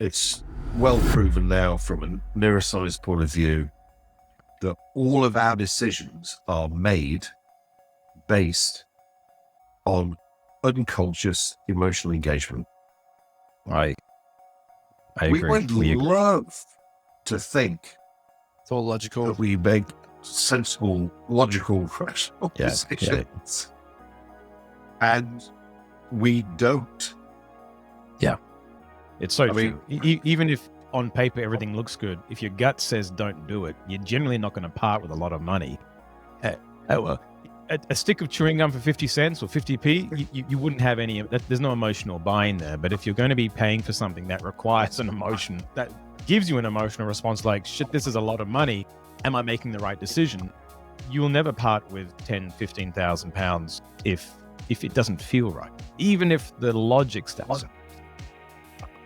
it's well proven now from a neuroscience point of view that all of our decisions are made based on unconscious emotional engagement. I We agree. would love to think It's all logical. that we make sensible, logical, rational decisions. And we don't. It's so I true. Even if on paper everything looks good, if your gut says don't do it, you're generally not going to part with a lot of money. A stick of chewing gum for 50 cents or 50p, you wouldn't have any. There's no emotional buy-in there. But if you're going to be paying for something that requires an emotion, that gives you an emotional response like, shit, this is a lot of money. Am I making the right decision? You'll never part with 10, 15,000 pounds if it doesn't feel right, even if the logic stays.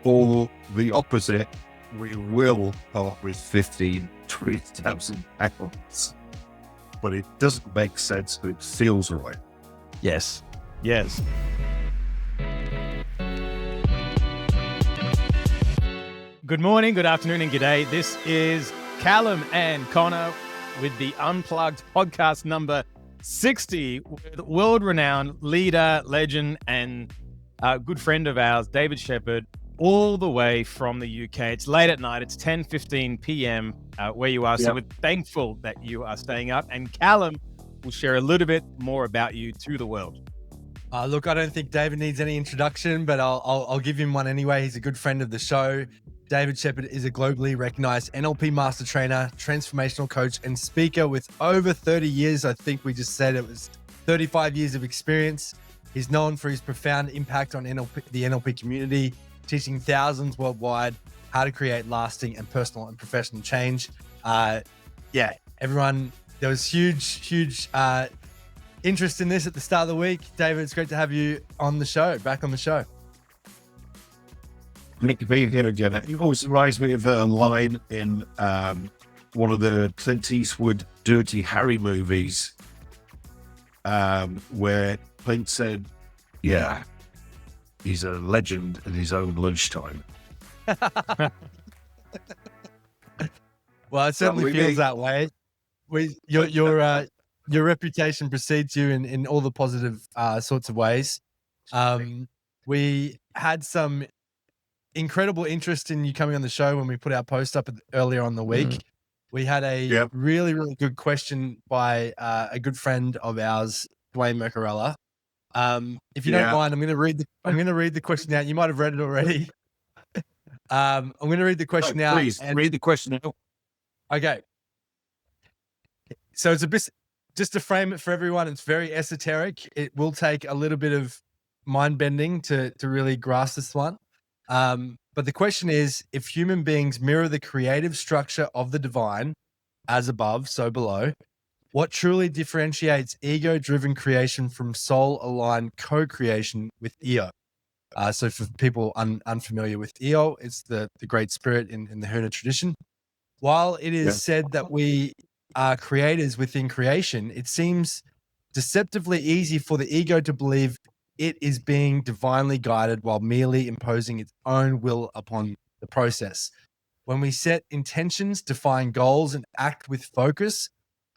Or the opposite, we will part with 15, 20,000 pounds. But it doesn't make sense, but it feels right. Yes. Good morning, good afternoon, and good day. This is Kallum and Conor with the Unplugged podcast number 60 with world-renowned leader, legend, and good friend of ours, David Shepherd, all the way from the UK. It's late at night. It's 10:15 p.m. Where you are. So we're thankful that you are staying up. And Kallum will share a little bit more about you to the world. Look, I don't think David needs any introduction, but I'll give him one anyway. He's a good friend of the show. David Shepherd is a globally recognized NLP master trainer, transformational coach, and speaker with over 30 years. I think we just said it was 35 years of experience. He's known for his profound impact on the NLP community, teaching thousands worldwide how to create lasting and personal and professional change. Everyone, there was huge interest in this at the start of the week. David, it's great to have you on the show, back on the show. Nick to be here again. It always reminds me of a line in one of the Clint Eastwood Dirty Harry movies where Clint said, he's a legend in his own lunchtime. Well, it certainly feels that way. Your reputation precedes you in all the positive sorts of ways. We had some incredible interest in you coming on the show when we put our post up earlier on the week. We had a really good question by a good friend of ours, Dwayne Mercarella. If you don't mind, I'm going to read the question out. You might have read it already. I'm going to read the question out. Please read the question out. Okay. So it's a bit, just to frame it for everyone, it's very esoteric. It will take a little bit of mind bending to really grasp this one. But the question is, if human beings mirror the creative structure of the divine, as above, so below, what truly differentiates ego-driven creation from soul-aligned co-creation with Eo? So for people unfamiliar with Eo, it's the great spirit in the Huna tradition. While it is said that we are creators within creation, it seems deceptively easy for the ego to believe it is being divinely guided while merely imposing its own will upon the process. When we set intentions, define goals, and act with focus,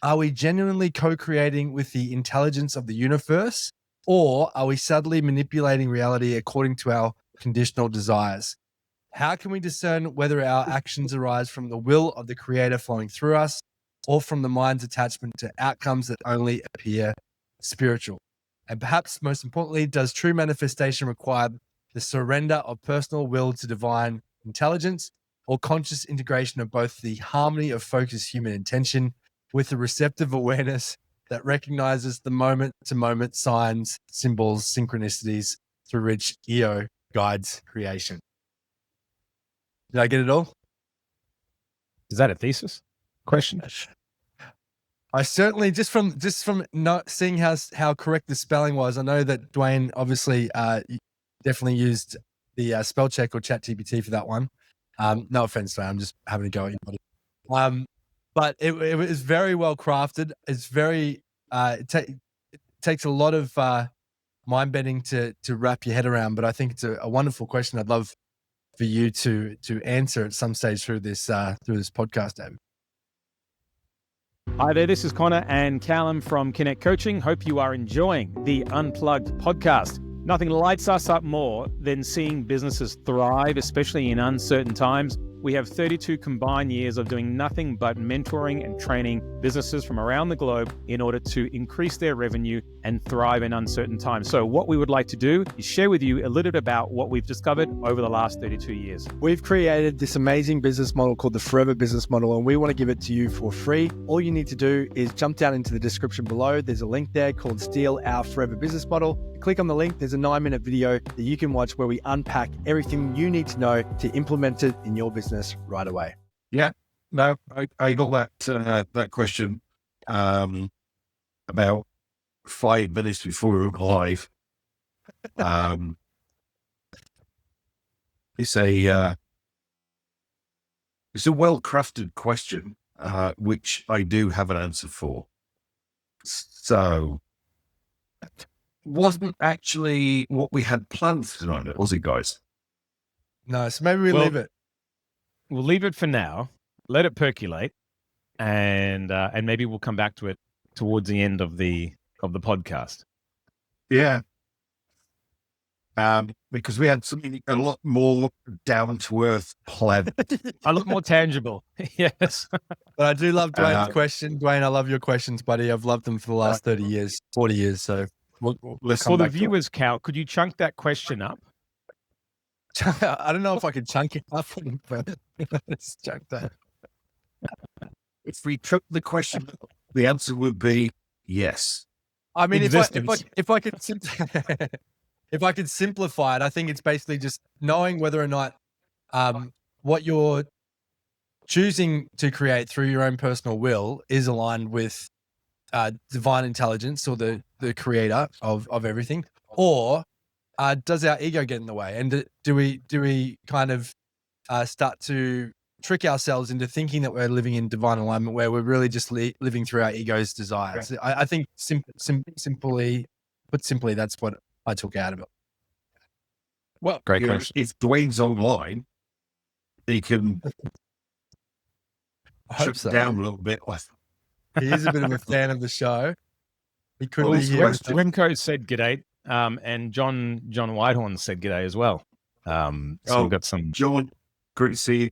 are we genuinely co-creating with the intelligence of the universe, or are we subtly manipulating reality according to our conditional desires? How can we discern whether our actions arise from the will of the creator flowing through us, or from the mind's attachment to outcomes that only appear spiritual? And perhaps most importantly, does true manifestation require the surrender of personal will to divine intelligence, or conscious integration of both the harmony of focused human intention with the receptive awareness that recognizes the moment-to-moment signs, symbols, synchronicities through which Eo guides creation? Did I get it all? Is that a thesis question? I certainly, just from not seeing how correct the spelling was, I know that Dwayne obviously definitely used the spell check or ChatGPT for that one. No offense, Dwayne, I'm just having a go at you. But it was very well crafted. It's very it takes a lot of mind bending to wrap your head around. But I think it's a wonderful question. I'd love for you to answer at some stage through this podcast, David. Hi there, this is Conor and Kallum from Connekt Coaching. Hope you are enjoying the Unplugged podcast. Nothing lights us up more than seeing businesses thrive, especially in uncertain times. We have 32 combined years of doing nothing but mentoring and training businesses from around the globe in order to increase their revenue and thrive in uncertain times. So what we would like to do is share with you a little bit about what we've discovered over the last 32 years. We've created this amazing business model called the Forever Business Model, and we want to give it to you for free. All you need to do is jump down into the description below. There's a link there called Steal Our Forever Business Model. Click on the link. There's a 9-minute video that you can watch where we unpack everything you need to know to implement it in your business right away. Yeah, no, I got that question about 5 minutes before we were live. It's a well-crafted question, which I do have an answer for. So, wasn't actually what we had planned for tonight, was it, guys? No, so maybe we leave it. We'll leave it for now, let it percolate, and maybe we'll come back to it towards the end of the podcast. Yeah. Because we had something a lot more down to earth planned. A lot more tangible. Yes. But I do love Dwayne's question. Dwayne, I love your questions, buddy. I've loved them for the last 30 years, 40 years. So Let's for the viewers, Cal, could you chunk that question up? I don't know if I could chunk it up, but let's chunk that. If we took the question, the answer would be yes. I mean, if I could if I could simplify it, I think it's basically just knowing whether or not what you're choosing to create through your own personal will is aligned with divine intelligence or the creator of everything, or does our ego get in the way? And do we kind of start to trick ourselves into thinking that we're living in divine alignment where we're really just living through our ego's desires? Okay. I think simply, that's what I took out of it. Well, great question. If Dwayne's online, he can shut down a little bit. He is a bit of a fan of the show. He could be here. Remco said g'day, and John Whitehorn said g'day as well. So we've got some. John, great to see you.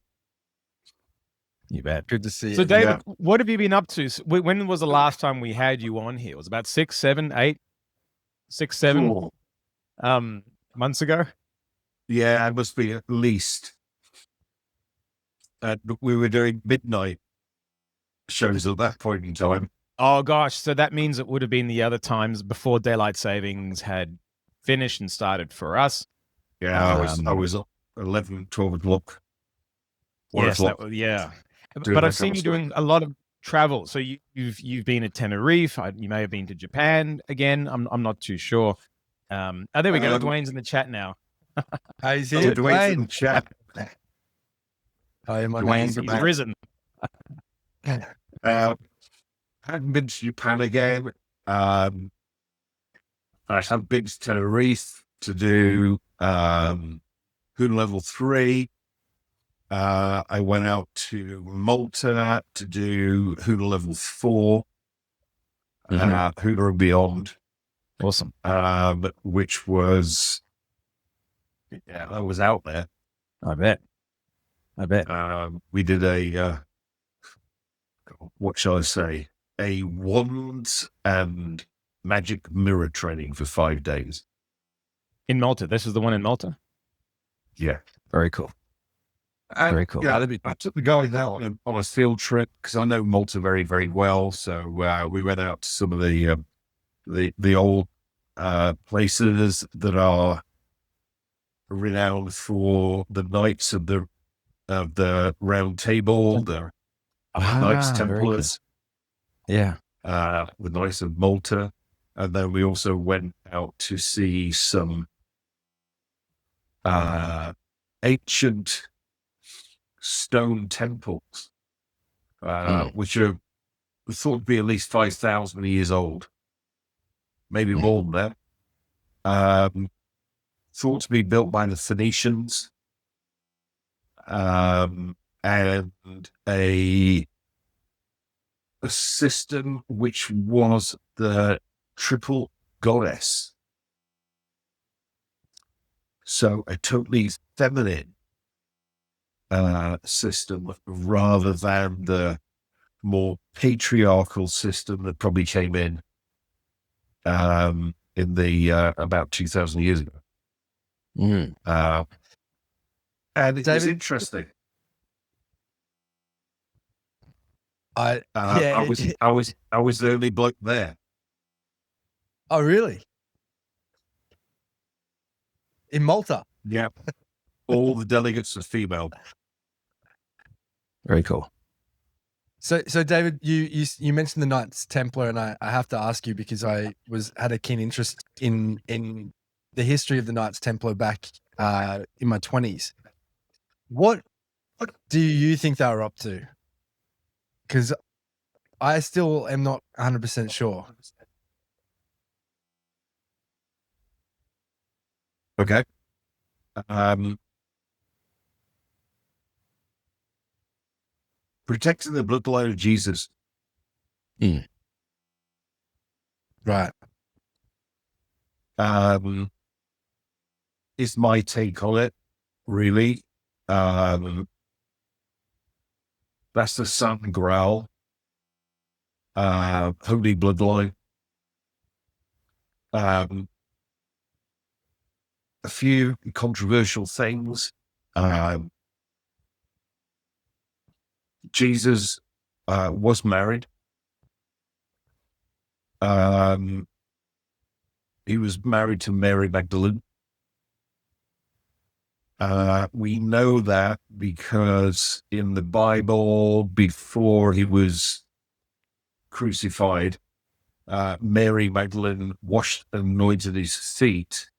You bet. Good to see you. So, David, what have you been up to? When was the last time we had you on here? It was about 6, 7 months ago? Yeah, it must be at least. We were doing midnight shows at that point in time. Oh, gosh. So that means it would have been the other times before daylight savings had finished and started for us. Yeah, I was up 11, 12 o'clock. Yes, yeah. But I've seen you doing a lot of travel. So you've been at Tenerife. You may have been to Japan again. I'm not too sure. There we go. Dwayne's in the chat now. He's here. Dwayne's in the chat. Dwayne's risen. Hadn't been to Japan again. I have been to Tenerife to do Hoon Level 3. I went out to Malta to do Hoon Level 4, Hoon and Beyond. Awesome. Which was, I was out there. I bet. We did what shall I say? A wands and magic mirror training for 5 days. In Malta. This is the one in Malta? Yeah. Very cool. Very cool. Yeah, I took the guys out on a field trip because I know Malta very, very well. So we went out to some of the old places that are renowned for the Knights of the Round Table, the Knights Templars. Yeah. The Knights of Malta. And then we also went out to see some ancient stone temples, which are thought to be at least 5,000 years old, maybe more than that. Thought to be built by the Phoenicians. and a system which was the triple goddess. So a totally feminine system rather than the more patriarchal system that probably came in the about 2,000 years ago. And it was David- interesting. I I was the only bloke there. Oh, really? In Malta? Yeah. All the delegates are female. Very cool. So David, you mentioned the Knights Templar, and I have to ask you because I had a keen interest in the history of the Knights Templar back in my 20s. What do you think they were up to? Because I still am not 100% sure. Okay. Protecting the bloodline of Jesus. Right. Is my take on it, really. That's the Sun Grail. Holy bloodline. A few controversial things. Jesus was married. He was married to Mary Magdalene. We know that because in the Bible, before he was crucified, Mary Magdalene washed and anointed his feet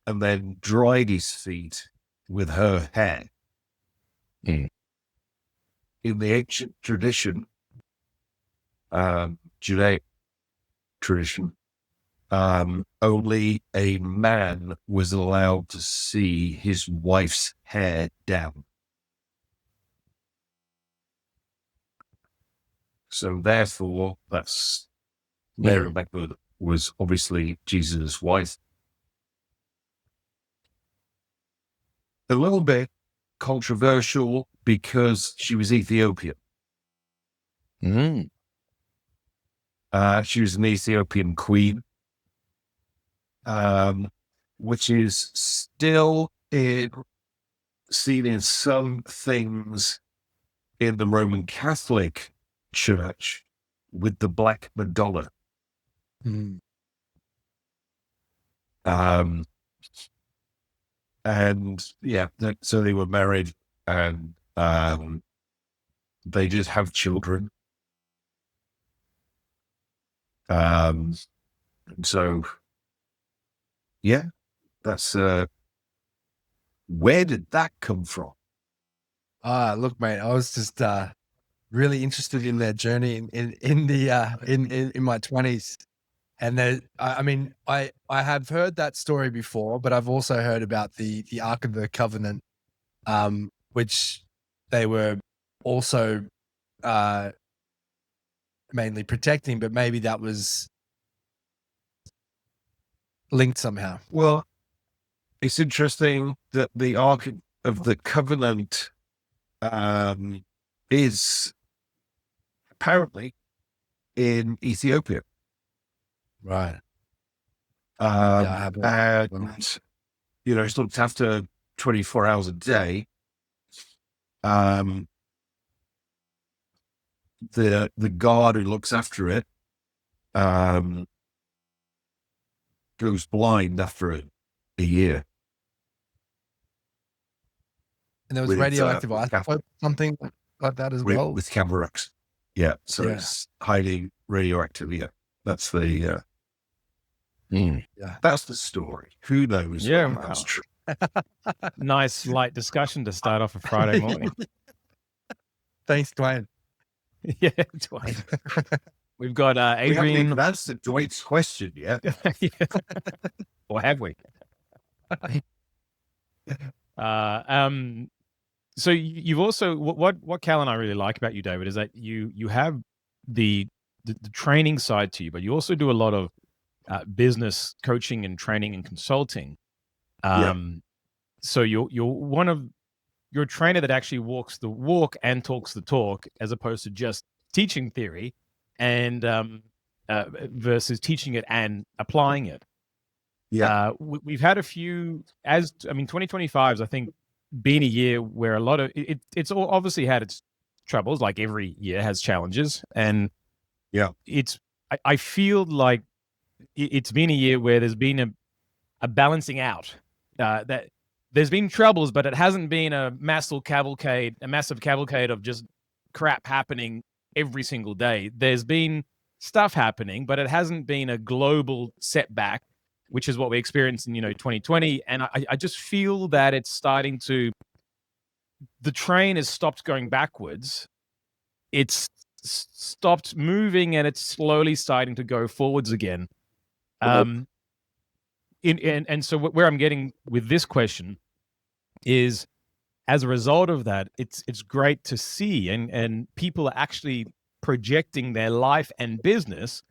and then dried his feet with her hair. In the ancient tradition, Judaic tradition, only a man was allowed to see his wife's hair down. So therefore, that's Mary Magdalene was obviously Jesus' wife. A little bit controversial because she was Ethiopian. She was an Ethiopian queen, which is still seen in some things in the Roman Catholic Church with the Black Madonna. And yeah, so they were married and they just have children. So yeah, that's where did that come from? Look, mate, I was just really interested in their journey in my 20s. And I have heard that story before, but I've also heard about the Ark of the Covenant, which they were also mainly protecting, but maybe that was linked somehow. Well, it's interesting that the Ark of the Covenant is apparently in Ethiopia. Right. And, it's looked after 24 hours a day. The guard who looks after it goes blind after a year. And there was With, radioactive isotope, something like that as well. With cataracts. Yeah. So it's highly radioactive. Yeah. That's the that's the story. Who knows? Yeah, That's true. Nice light discussion to start off a Friday morning. Thanks, Dwayne. Yeah, Dwayne. We've got We haven't Adrian. even answered Dwayne's question yet. Or have we? So you've also what Cal and I really like about you, David, is that you have the training side to you, but you also do a lot of business coaching and training and consulting. Yeah. So you're a trainer that actually walks the walk and talks the talk, as opposed to just teaching theory and versus teaching it and applying it. Yeah. We've had a few, 2025's, I think, been a year where a lot of it's all obviously had its troubles, like every year has challenges. And Yeah. I feel like it's been a year where there's been a balancing out, that there's been troubles, but it hasn't been a massive cavalcade of just crap happening every single day. There's been stuff happening, but it hasn't been a global setback, which is what we experienced in 2020. And I just feel that it's starting to, the train has stopped going backwards. It's stopped moving, and it's slowly starting to go forwards again. And so where I'm getting with this question is, as a result of that, it's great to see, and people are actually projecting their life and business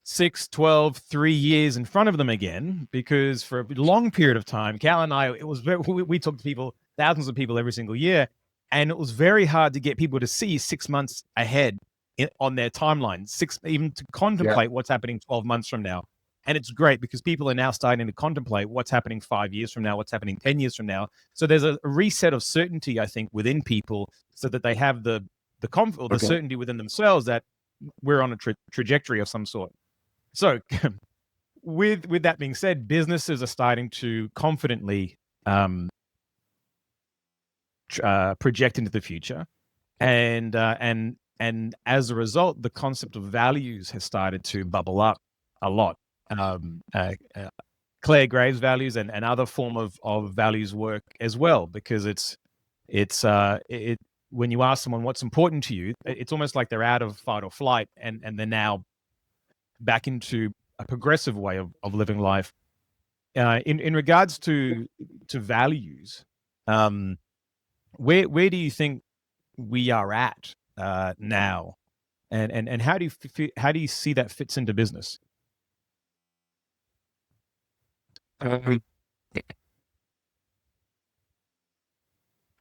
6, 12, 3 years in front of them again, because for a long period of time, Cal and I, we talk to people, thousands of people every single year, and it was very hard to get people to see 6 months ahead on their timeline, even to contemplate what's happening 12 months from now. And it's great because people are now starting to contemplate what's happening 5 years from now, what's happening 10 years from now. So there's a reset of certainty, I think, within people, so that they have the certainty within themselves that we're on a trajectory of some sort. So with that being said, businesses are starting to confidently project into the future. And as a result, the concept of values has started to bubble up a lot. Claire Graves' values and other form of values work as well, because it's when you ask someone what's important to you, it's almost like they're out of fight or flight, and they're now back into a progressive way of living life. In regards to values, where do you think we are at now, and how do you see that fits into business? I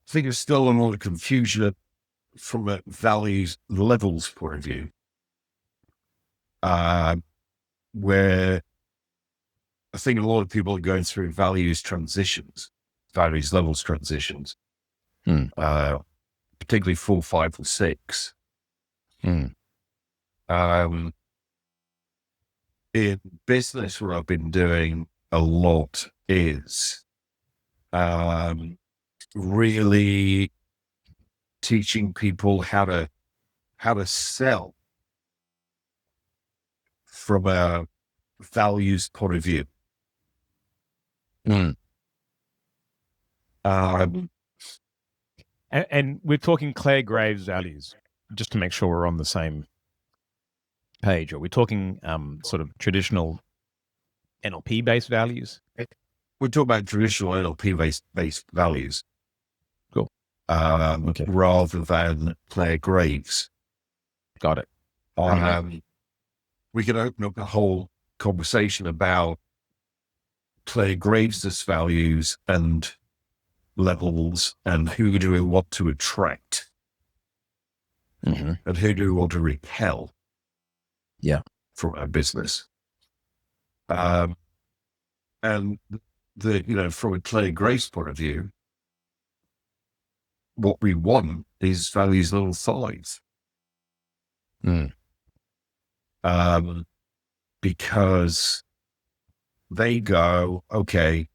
think there's still a lot of confusion from a values levels point of view, where I think a lot of people are going through values levels transitions, particularly 4, 5, and 6. In business, what I've been doing a lot is really teaching people how to sell from a values point of view. And we're talking Claire Graves' values, just to make sure we're on the same page. Are we talking sort of traditional NLP-based values? We're talking about traditional NLP-based values. Cool. Okay. Rather than Claire Graves. Got it. We can open up a whole conversation about Claire Graves' values and levels, and who do we want to attract, and who do we want to repel from our business. And from a Claire Graves point of view, what we want is values level 5. Because they go, okay,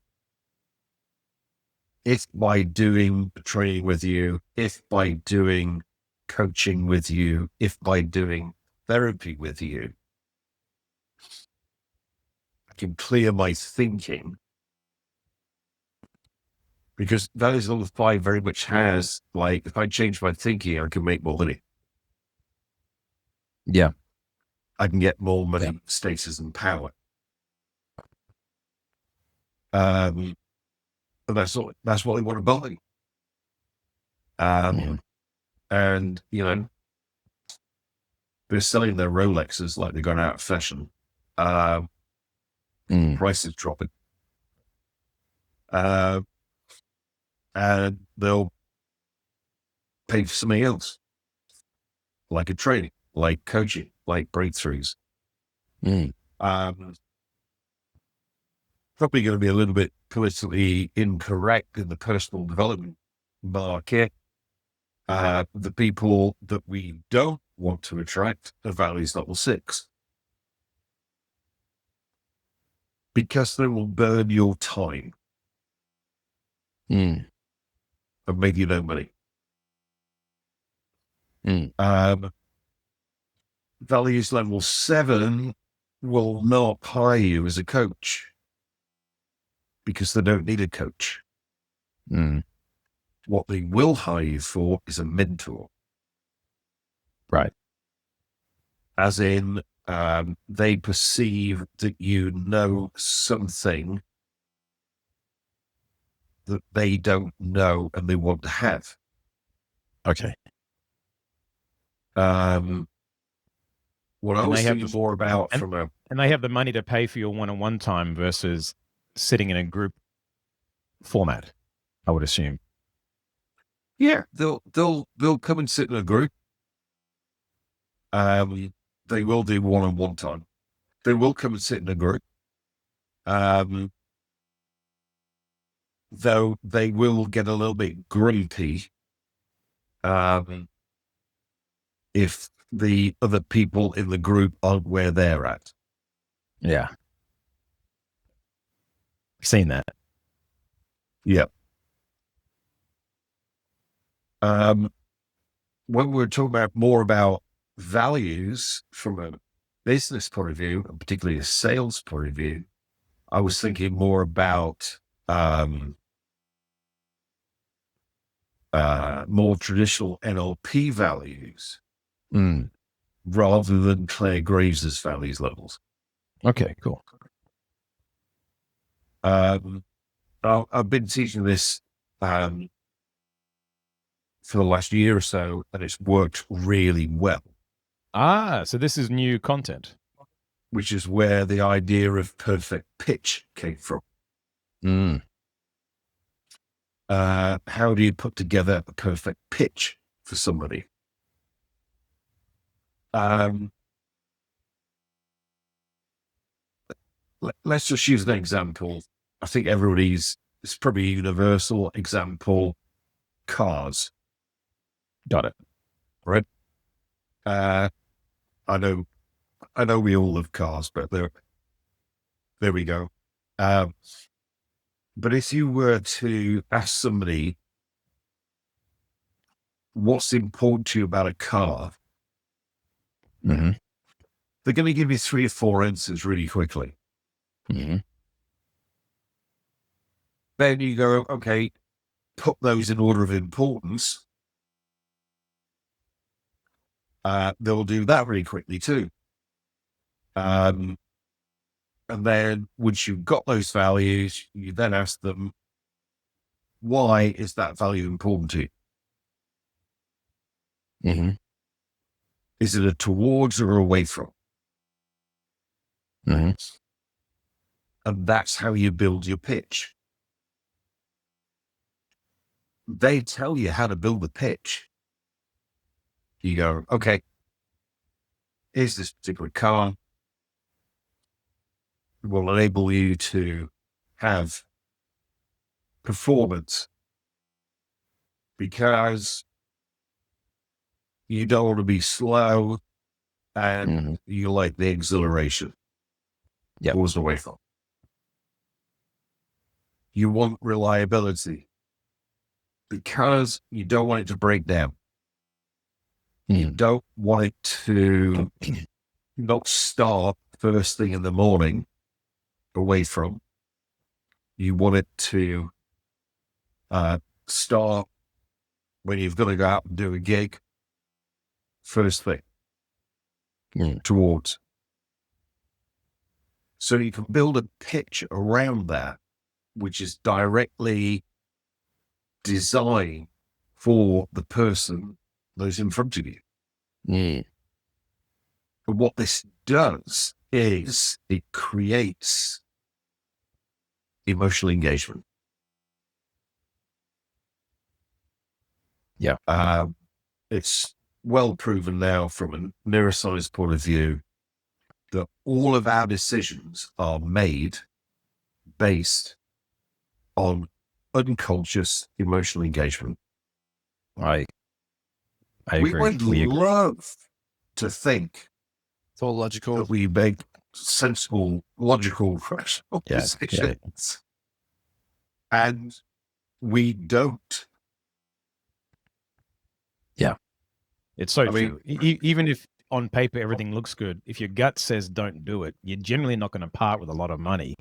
if by doing training with you, if by doing coaching with you, if by doing therapy with you, I can clear my thinking. Because values level 5 very much has, like, if I change my thinking, I can make more money. Yeah. I can get more money, status, and power. And that's what they want to buy. And, you know, they're selling their Rolexes like they're going out of fashion. Prices dropping. And they'll pay for something else, like a training, like coaching, like breakthroughs. Probably going to be a little bit politically incorrect in the personal development market. The people that we don't want to attract are values level 6. Because they will burn your time and make you no money. Values level 7 will not hire you as a coach because they don't need a coach. What they will hire you for is a mentor. Right. As in, they perceive that you know something that they don't know and they want to have. Okay. What I And was they have thinking more about and- from a... And they have the money to pay for your one-on-one time versus sitting in a group format, I would assume. Yeah, they'll come and sit in a group. They will do one-on-one time. They will come and sit in a group. Though they will get a little bit grumpy if the other people in the group aren't where they're at. Yeah. Seen that. Yeah. When we're talking about more about values from a business point of view, and particularly a sales point of view, I was thinking more about more traditional NLP values rather than Claire Graves' values levels. Okay, cool. I've been teaching this for the last year or so, and it's worked really well. So this is new content. Which is where the idea of perfect pitch came from. How do you put together a perfect pitch for somebody? Let's just use an example. I think it's probably a universal example. Cars. Got it. Right? I know we all love cars, but there we go. But if you were to ask somebody what's important to you about a car, they're going to give you 3 or 4 answers really quickly. Then you go, okay, put those in order of importance. They'll do that really quickly too. And then once you've got those values, you then ask them, why is that value important to you? Is it a towards or away from? And that's how you build your pitch. They tell you how to build the pitch. You go, okay, here's this particular car. It will enable you to have performance because you don't want to be slow and you like the exhilaration. Yeah. Goes away from. You want reliability because you don't want it to break down. You don't want it to not start first thing in the morning away from. You want it to start when you've got to go out and do a gig first thing towards. So you can build a pitch around that, which is directly designed for the person that's in front of you. Mm. And what this does is it creates emotional engagement. Yeah. It's well proven now from a neuroscience point of view that all of our decisions are made based on unconscious emotional engagement. I We agree. would We agree. love to think It's all logical. that we make sensible, logical, rational Yeah, decisions. And we don't. It's so I mean- true. Even if on paper everything looks good, if your gut says don't do it, you're generally not going to part with a lot of money.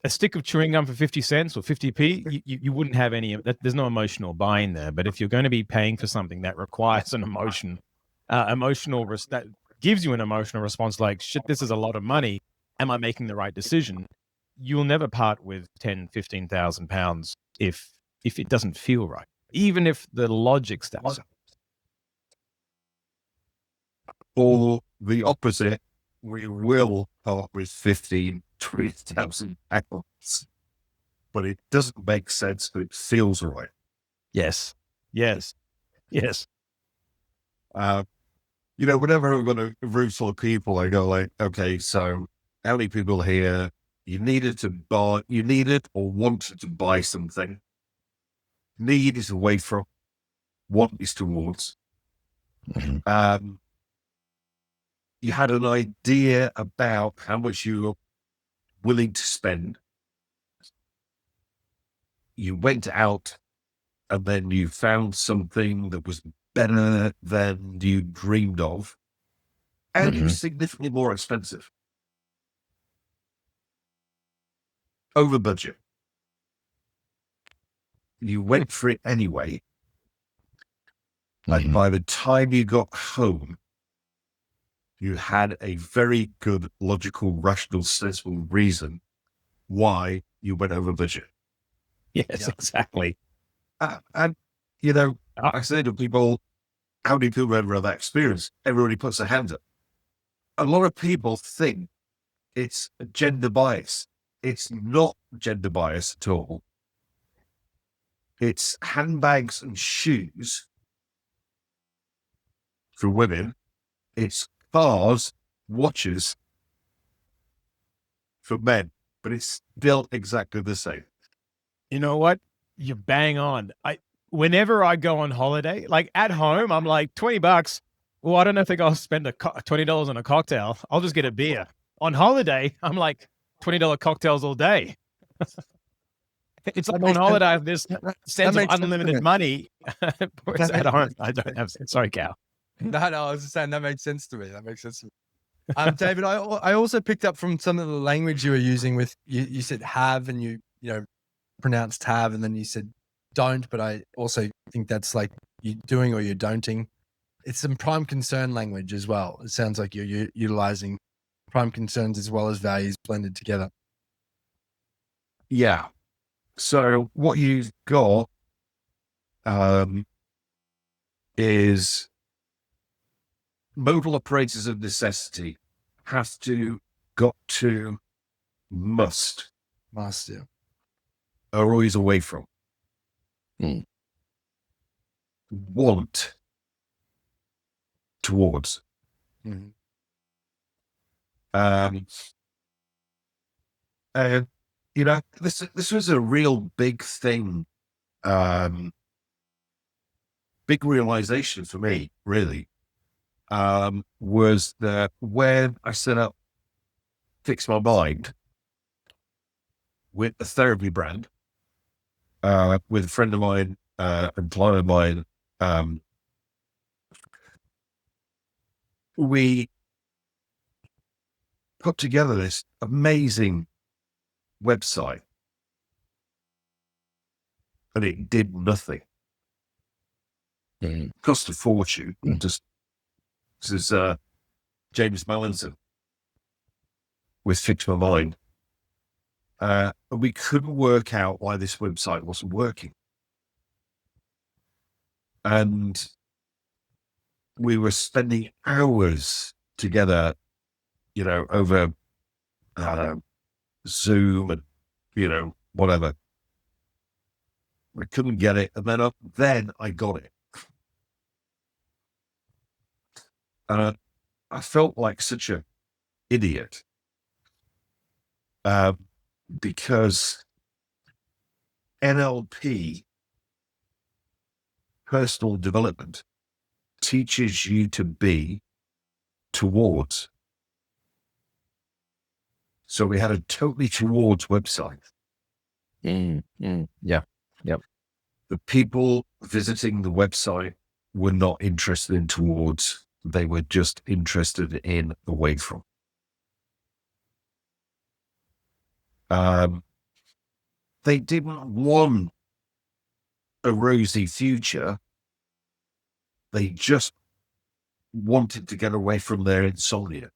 A stick of chewing gum for 50 cents or 50p, you wouldn't have any. There's no emotional buy-in there. But if you're going to be paying for something that requires an that gives you an emotional response, like, shit, this is a lot of money. Am I making the right decision? You'll never part with 10, 15,000 pounds if it doesn't feel right, even if the logic stacks up. Or the opposite, we will part with 15, 20,000 pounds. But it doesn't make sense, but it feels right. Yes. Whenever I'm going to a room full of people, I go like, okay, so how many people here, you needed or wanted to buy something. Need is away from, want is towards. Mhm. You had an idea about how much you were willing to spend. You went out and then you found something that was better than you dreamed of, and it was significantly more expensive. Over budget. You went for it anyway. And Mhm. by the time you got home, you had a very good, logical, rational, sensible reason why you went over budget. Yes, exactly. And I say to people, how many people ever have that experience? Everybody puts their hands up. A lot of people think it's a gender bias. It's not gender bias at all. It's handbags and shoes for women. It's cars, watches for men, but it's still exactly the same. You know what? You're bang on. Whenever I go on holiday, like at home, I'm like $20. Well, I don't know if I'll spend $20 on a cocktail. I'll just get a beer. On holiday, I'm like $20 cocktails all day. It's like on holiday, I have this sense of unlimited money. Whereas at home, I don't have. Sorry, Cal. No, I was just saying that makes sense to me. David, I also picked up from some of the language you were using with you said have and you pronounced have and then you said don't, but I also think that's like you doing or you're don'ting. It's some prime concern language as well. It sounds like you're utilizing prime concerns as well as values blended together. Yeah. So what you've got is modal operators of necessity have to, got to, must, Master. are always away from. Mm. Want, towards. Mm-hmm. And this was a real big thing, big realization for me, really, was that when I set up Fix My Mind with a therapy brand, with a friend of mine, and client of mine, we put together this amazing website, and it did nothing. Mhm. Cost a fortune. This is James Mallinson with Fix My Mind. And we couldn't work out why this website wasn't working. And we were spending hours together, over Zoom and, whatever. I couldn't get it. And then I got it. I felt like such an idiot because NLP, personal development, teaches you to be towards. So we had a totally towards website. Yeah. Yep. The people visiting the website were not interested in towards. They were just interested in away from. They didn't want a rosy future. They just wanted to get away from their insomnia.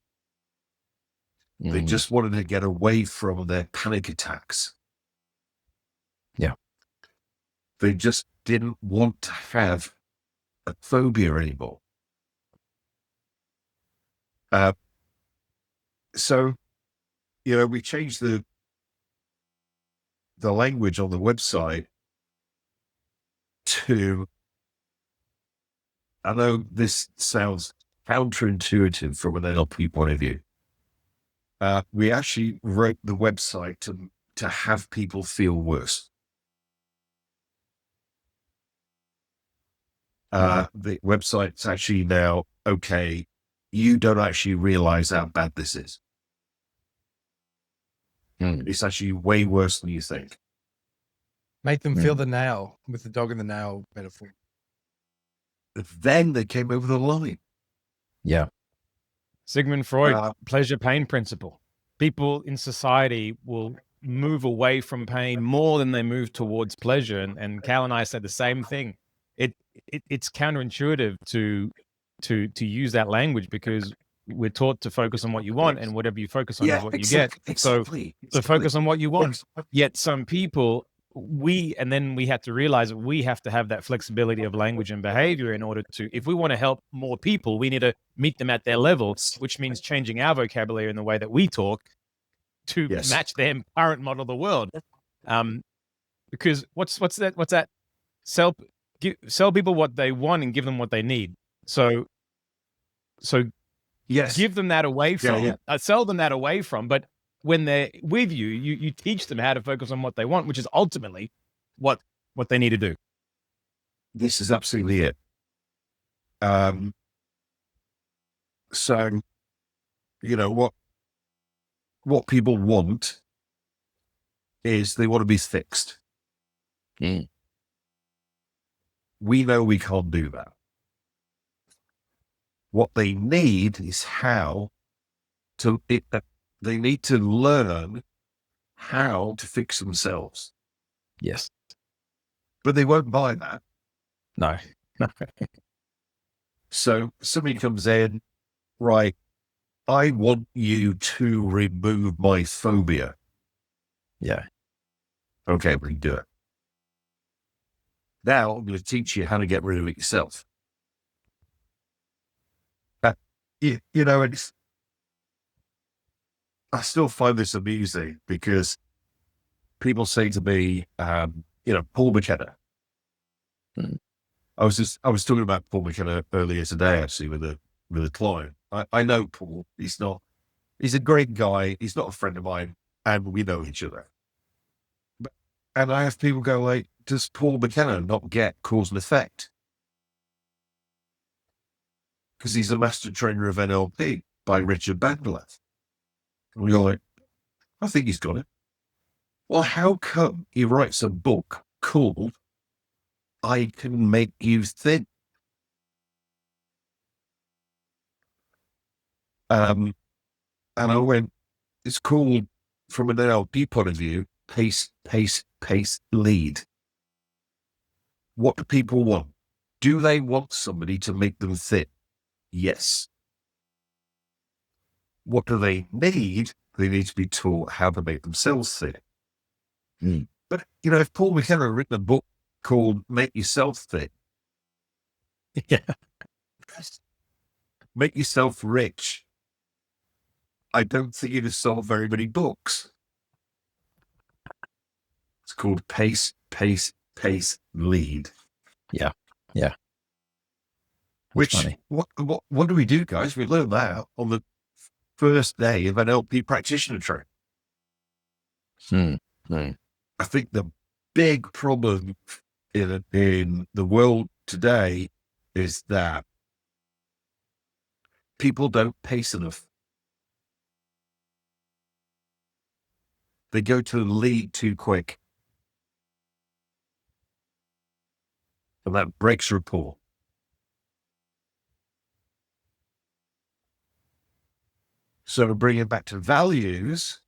They just wanted to get away from their panic attacks. Yeah. They just didn't want to have a phobia anymore. So, we changed the language on the website to, I know this sounds counterintuitive from an NLP point of view. We actually wrote the website to have people feel worse. The website's actually now, okay, you don't actually realize how bad this is. It's actually way worse than you think. Make them feel the nail with the dog in the nail metaphor. Then they came over the line. Yeah. Sigmund Freud, pleasure pain principle. People in society will move away from pain more than they move towards pleasure. And Cal and I said the same thing. It's counterintuitive to use that language because we're taught to focus on what you want, and whatever you focus on is what you get. So focus on what you want. Yet some people, then we had to realize that we have to have that flexibility of language and behavior in order to, if we want to help more people, we need to meet them at their level, which means changing our vocabulary in the way that we talk to match their current model of the world. Because what's that? Sell people what they want and give them what they need. So yes, give them that away from, sell them that away from, but when they're with you, you teach them how to focus on what they want, which is ultimately what they need to do. This is absolutely it. So, what people want is they want to be fixed. We know we can't do that. What they need is they need to learn how to fix themselves. Yes. But they won't buy that. No. So somebody comes in, right, I want you to remove my phobia. Yeah. Okay, we can do it. Now I'm going to teach you how to get rid of it yourself. I still find this amusing because people say to me, Paul McKenna. I was talking about Paul McKenna earlier today, actually, with a client. I know Paul. He's a great guy. He's not a friend of mine, and we know each other. And I have people go like, does Paul McKenna not get cause and effect? Because he's a master trainer of NLP by Richard Bandler. And we go like, I think he's got it. Well, how come he writes a book called I Can Make You Thin? And I went, it's called, from an NLP point of view, pace, lead. What do people want? Do they want somebody to make them thin? Yes. What do they need? They need to be taught how to make themselves thin. But, if Paul McKenna had written a book called Make Yourself Thin, Yeah. Make yourself rich. I don't think you'd have sold very many books. It's called pace, pace, pace, lead. Yeah. Yeah. Which, funny. what do we do, guys? We learned that on the first day of NLP practitioner training. I think the big problem in the world today is that people don't pace enough. They go to the lead too quick. And that breaks rapport. So to bring it back to values,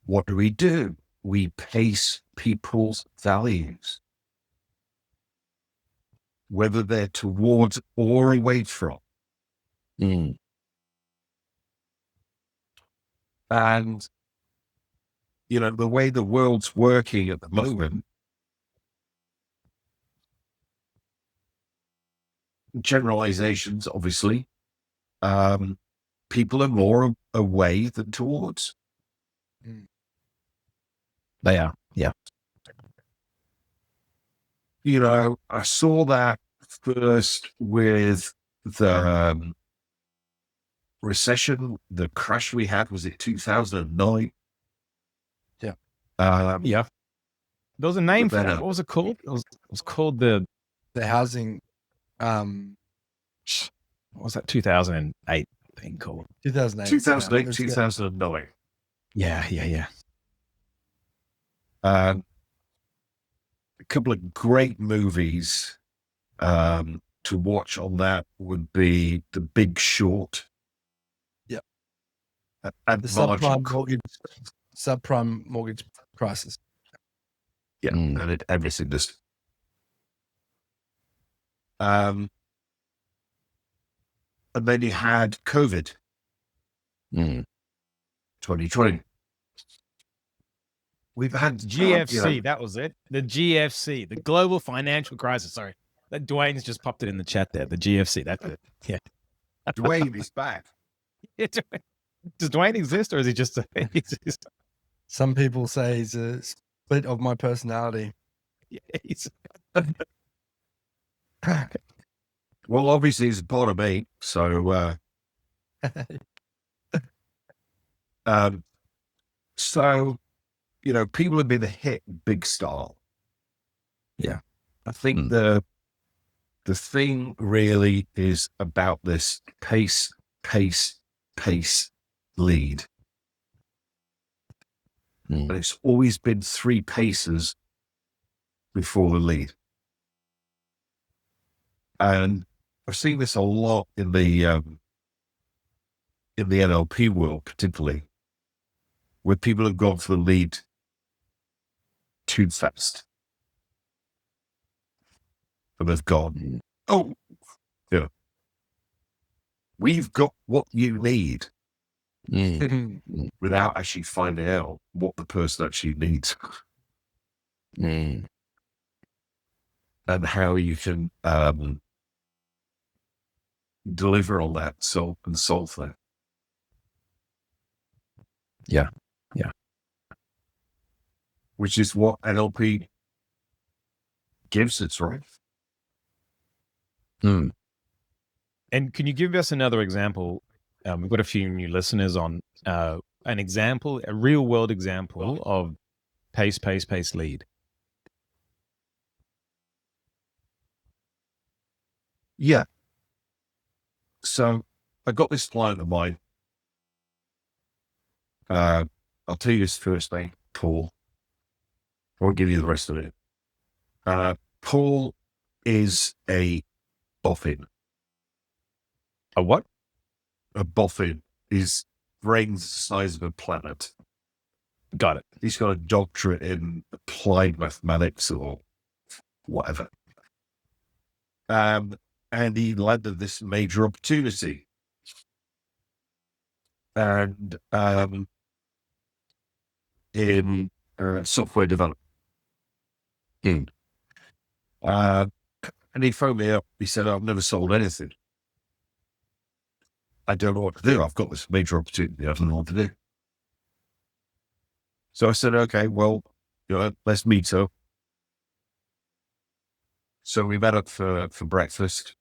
what do? We pace people's values, whether they're towards or away from. And, you know, the way the world's working at the moment, generalizations, obviously, people are more away than towards. They are. Yeah. You know, I saw that first with the recession, the crash we had, was it 2009? Yeah. Yeah. There was a name for But then, that. What was it called? It was called the housing, what was that 2008 thing called? 2008. 2008, Yeah. 2009. Yeah. A couple of great movies to watch on that would be The Big Short. Yeah. And The subprime mortgage crisis. Yeah, and everything just. And then you had COVID, 2020. We've had GFC, that was it. The GFC, the global financial crisis. Sorry. That Dwayne's just popped it in the chat there. The GFC, that's it. Yeah. Dwayne is back. Does Dwayne exist or is he just exist? Some people say he's a split of my personality. Yeah, he's Well, obviously, he's a part of me. So, so, you know, people have been hit big style. Yeah. I think the thing really is about this pace, pace, pace lead. And it's always been 3 paces before the lead. And I've seen this a lot in the NLP world, particularly, where people have gone for the lead too fast. And they've gone, oh, yeah, we've got what you need, without actually finding out what the person actually needs. And how you can deliver on that, solve that. Yeah. Which is what NLP gives us, right? And can you give us another example? We've got a few new listeners on an example, a real world example of pace lead. Yeah. So I got this client of mine. I'll tell you his first name, Paul. I won't give you the rest of it. Paul is a boffin. A what? A boffin. His brain's the size of a planet. Got it. He's got a doctorate in applied mathematics or whatever. And he landed this major opportunity. And in software development. And he phoned me up. He said, I've never sold anything. I don't know what to do. I've got this major opportunity. I don't know what to do. So I said, okay, well, let's meet up. So we met up for breakfast.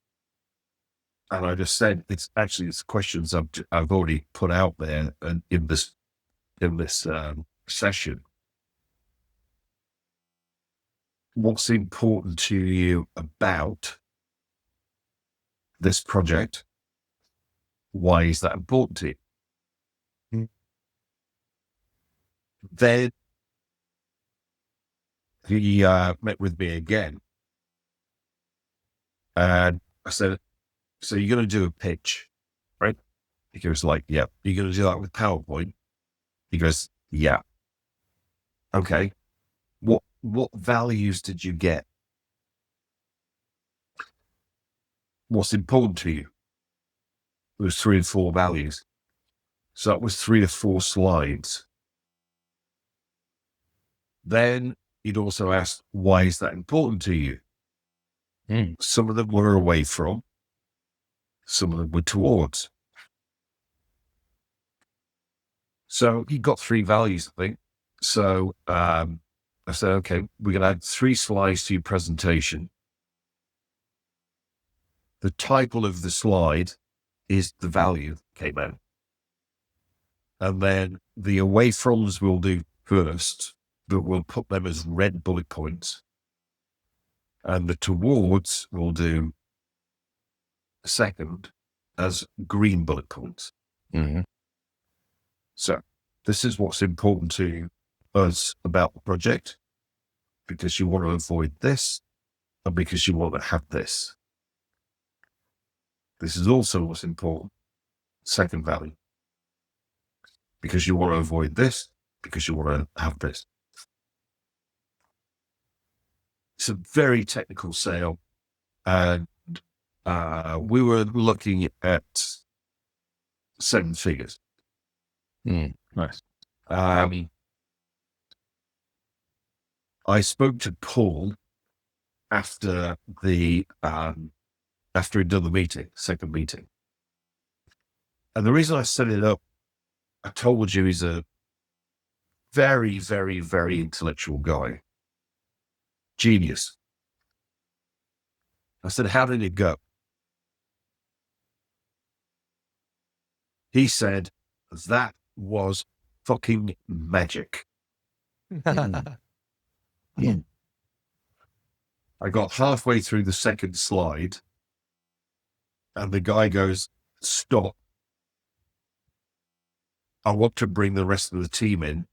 And I just said, it's questions I've already put out there and in this session. What's important to you about this project? Why is that important to you? Mm. Then he met with me again. And I said, so you're going to do a pitch, right? He goes like, yeah. You're going to do that with PowerPoint? He goes, yeah. Okay. What values did you get? What's important to you? It was 3 or 4 values. So that was 3 to 4 slides. Then he'd also asked, why is that important to you? Some of them were away from, some of them were towards. So he got 3 values, I think. So I said, okay, we're going to add 3 slides to your presentation. The title of the slide is the value that came out. And then the away froms we'll do first, but we'll put them as red bullet points. And the towards we'll do second as green bullet points. Mm-hmm. So this is what's important to us about the project, because you want to avoid this and because you want to have this. This is also what's important, second value, because you want to avoid this, because you want to have this. It's a very technical sale, and we were looking at 7 figures. Nice. I spoke to Paul after he'd done the meeting, second meeting. And the reason I set it up, I told you, he's a very, very, very intellectual guy. Genius. I said, how did it go? He said, that was fucking magic. I got halfway through the second slide and the guy goes, stop. I want to bring the rest of the team in.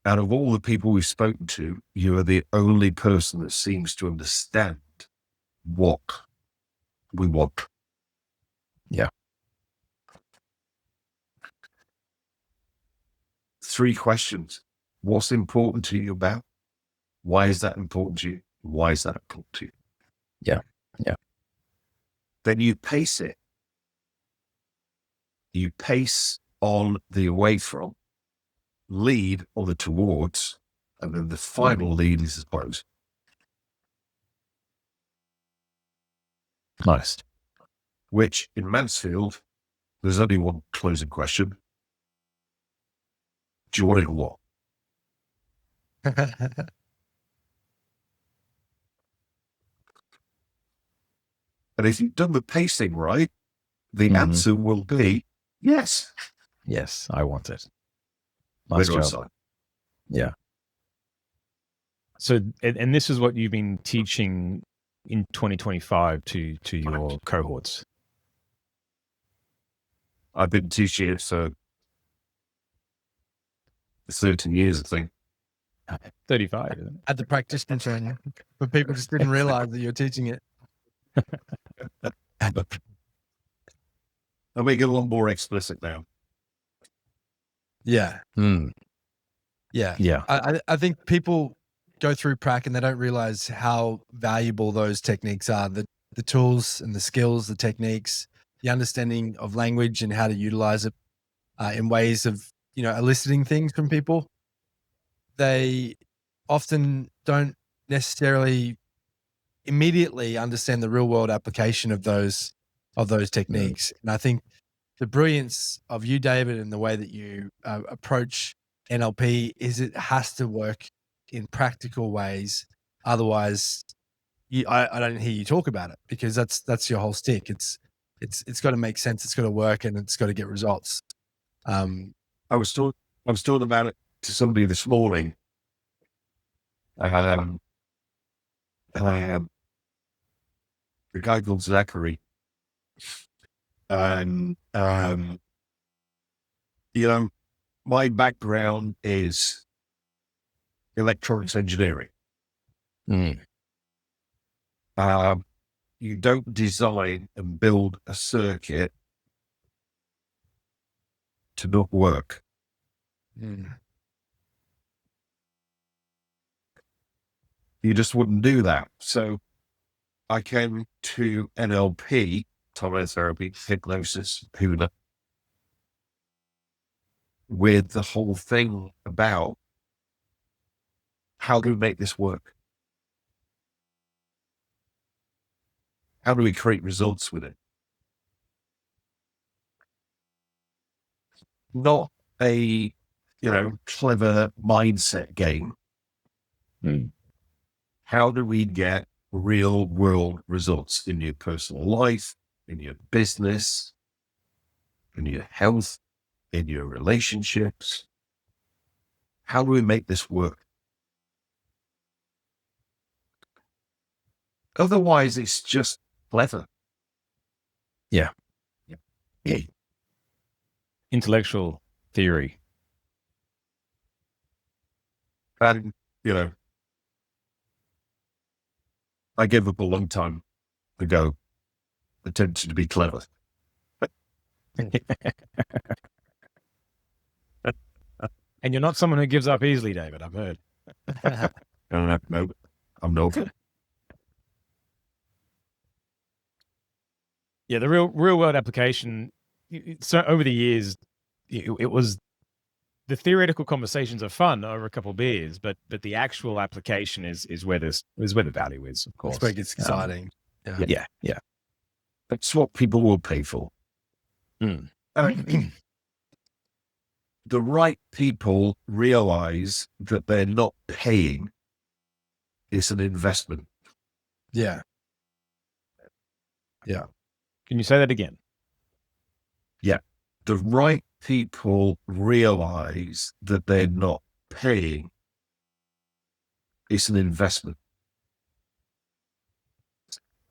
Out of all the people we've spoken to, you are the only person that seems to understand what we want. Yeah. 3 questions. What's important to you about? Why is that important to you? Why is that important to you? Yeah. Yeah. Then you pace it. You pace on the away from, lead on the towards, and then the final lead is as follows. Nice. Which in Mansfield, there's only one closing question. Do you want it or what? And if you've done the pacing right, the answer will be yes. Yes, I want it. Nice We're on job. side. Yeah. So, and this is what you've been teaching in 2025 to your cohorts. I've been teaching it for 13 years, I think. 35. Isn't it? At the practitioner training, but people just didn't realize that you're teaching it. I make it a lot more explicit now. Yeah. Yeah. Yeah. I think people go through prac and they don't realize how valuable those techniques are. The tools and the skills, the techniques, the understanding of language and how to utilize it in ways of, eliciting things from people. They often don't necessarily immediately understand the real world application of those techniques. And I think the brilliance of you, David, and the way that you approach NLP is it has to work in practical ways. Otherwise, I don't hear you talk about it, because that's your whole stick. It's got to make sense. It's got to work, and it's got to get results. I was talking about it to somebody this morning. The guy called Zachary, and my background is electronics engineering. You don't design and build a circuit to not work. You just wouldn't do that. So I came to NLP, therapy, hypnosis, Huna, with the whole thing about how do we make this work? How do we create results with it? Not a, clever mindset game. How do we get real world results in your personal life, in your business, in your health, in your relationships? How do we make this work? Otherwise, it's just clever. Yeah. Intellectual theory. And, I gave up a long time ago, attempting to be clever. And you're not someone who gives up easily, David, I've heard. No, I'm not. Yeah, the real world application. So over the years, it was the theoretical conversations are fun over a couple of beers, but the actual application is where the value is, of course. That's where it gets exciting. Yeah. That's what people will pay for. The right people realize that they're not paying. It's an investment. Yeah. Can you say that again? Yeah. The right people realize that they're not paying. It's an investment.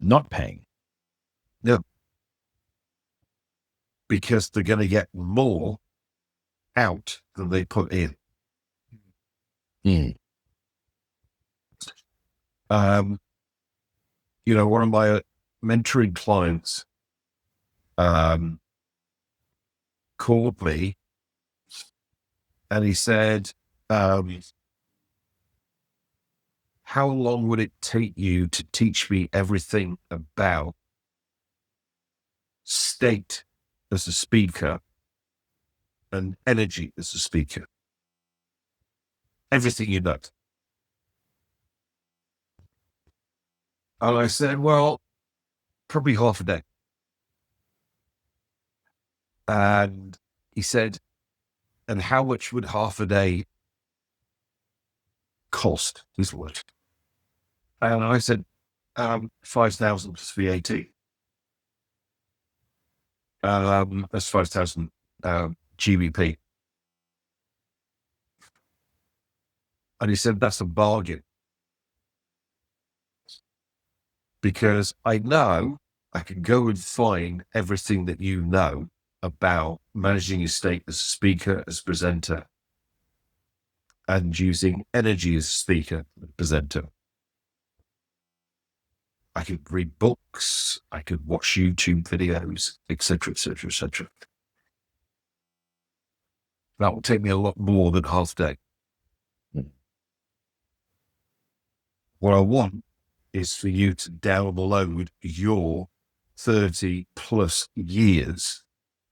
Not paying. No. Because they're going to get more out than they put in. One of my mentoring clients called me and he said, how long would it take you to teach me everything about state as a speaker and energy as a speaker? Everything you know. And I said, well, probably half a day. And he said, and how much would half a day cost? His word. And I said, 5,000 plus VAT. That's 5,000 GBP. And he said, that's a bargain. Because I know I can go and find everything that you know about managing your state as a speaker, as a presenter, and using energy as a speaker, presenter. I could read books, I could watch YouTube videos, etc., etc., etc. That will take me a lot more than half a day. What I want is for you to download your 30 plus years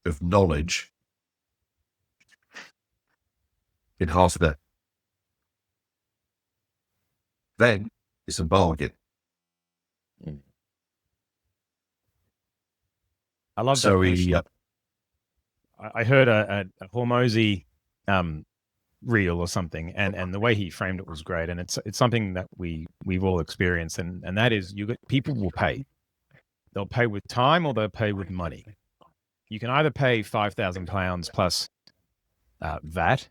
of knowledge in half a day. Then it's a bargain. I love So that. he, I heard a Hormozy reel or something, and the way he framed it was great, and it's something that we've all experienced, and that is people will pay. They'll pay with time or they'll pay with money. You can either pay £5,000 plus VAT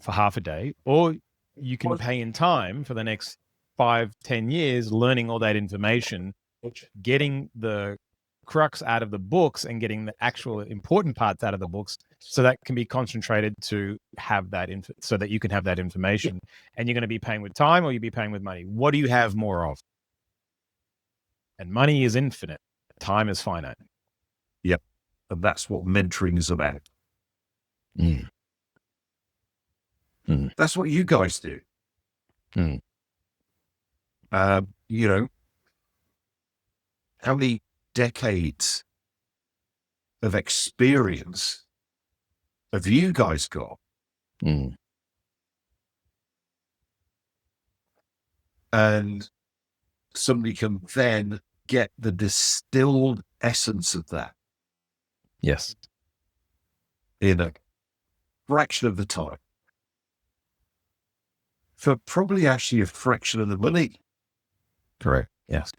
for half a day, or you can pay in time for the next 5-10 years, learning all that information, getting the crux out of the books and getting the actual important parts out of the books, so that can be concentrated to have that so that you can have that information. And you're going to be paying with time or you'll be paying with money. What do you have more of? And money is infinite. Time is finite. and that's what mentoring is about. Mm. Mm. That's what you guys do. Mm. You know, how many decades of experience have you guys got? Mm. And somebody can then get the distilled essence of that Yes. in a fraction of the time, for probably actually a fraction of the money. Correct. Yes.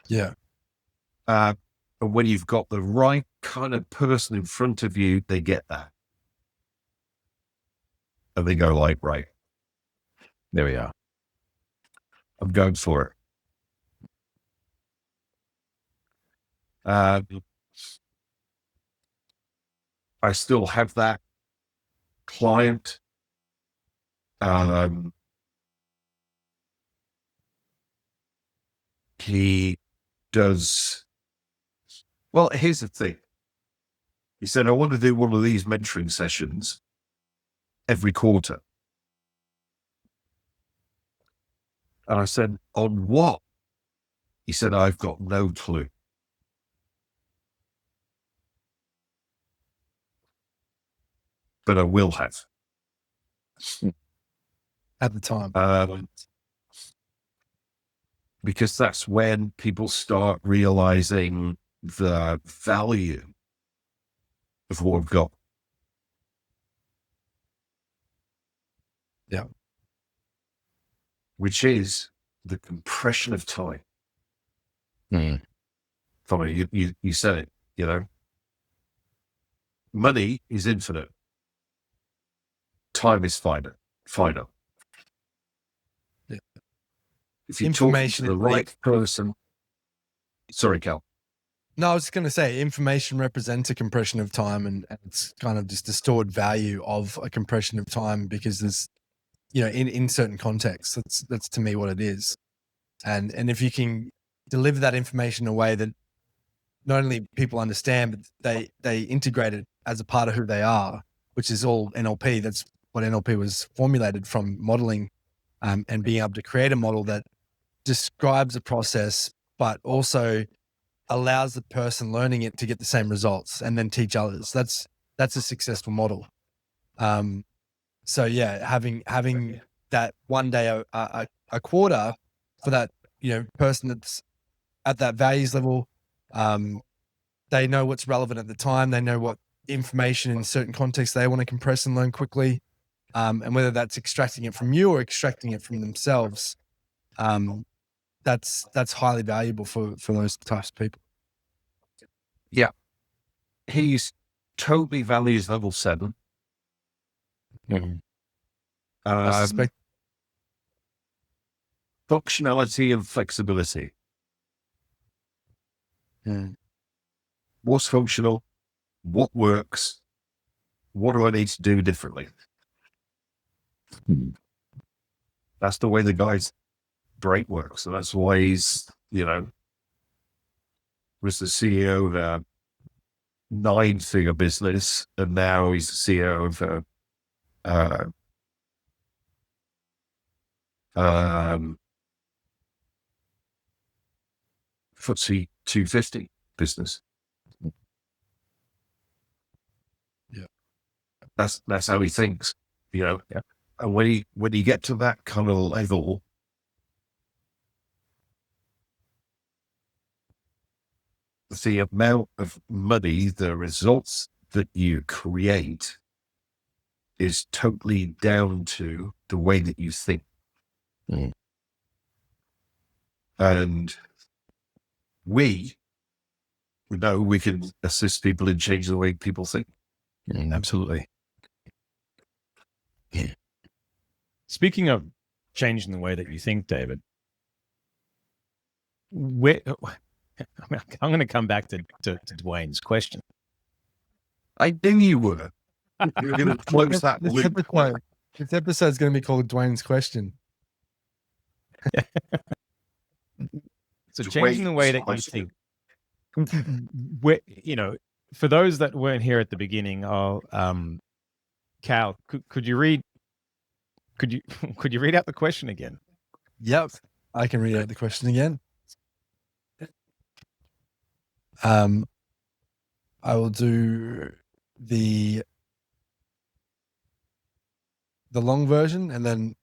Yeah. And when you've got the right kind of person in front of you, they get that. And they go like, right, There we are. I'm going for it. I still have that client. He does, well, here's the thing. He said, I want to do one of these mentoring sessions every quarter. And I said, on what? He said, I've got no clue. But I will have. At the time. Because that's when people start realizing the value of what we've got. Yeah. Which is the compression of time. Mm. Tommy, you said it, you know. Money is infinite. Time is finite. Yeah. If you're talking to the right person. Sorry, Cal. No, I was going to say information represents a compression of time, and it's kind of just the stored value of a compression of time, because there's, you know, in certain contexts, that's to me what it is. And if you can deliver that information in a way that not only people understand, but they integrate it as a part of who they are, which is all NLP. That's what NLP was formulated from, modeling, and being able to create a model that describes a process, but also allows the person learning it to get the same results and then teach others. That's a successful model. So yeah, having that one day a quarter for that, you know, person that's at that values level, they know what's relevant at the time. They know what information in certain contexts they want to compress and learn quickly, and whether that's extracting it from you or extracting it from themselves. That's highly valuable for those types of people. Yeah. He's totally values level 7. Mm. I suspect. Functionality and flexibility. Yeah. What's functional? What works? What do I need to do differently? That's the way the guy's brain works. And that's why he's, you know, was the CEO of a 9-figure business, and now he's the CEO of a FTSE 250 business. Yeah. That's how he thinks, you know. Yeah. And when you get to that kind of level, the amount of money, the results that you create is totally down to the way that you think. Mm. And we know we can assist people in changing the way people think. Absolutely. Speaking of changing the way that you think, David, where, I'm going to come back to Dwayne's question. I knew you were. You're going to close that loop. This episode's going to be called Dwayne's Question. So changing the way that you think. Where, for those that weren't here at the beginning, Cal, could you read? Could you read out the question again? Yep, I can read out the question again. I will do the long version, and then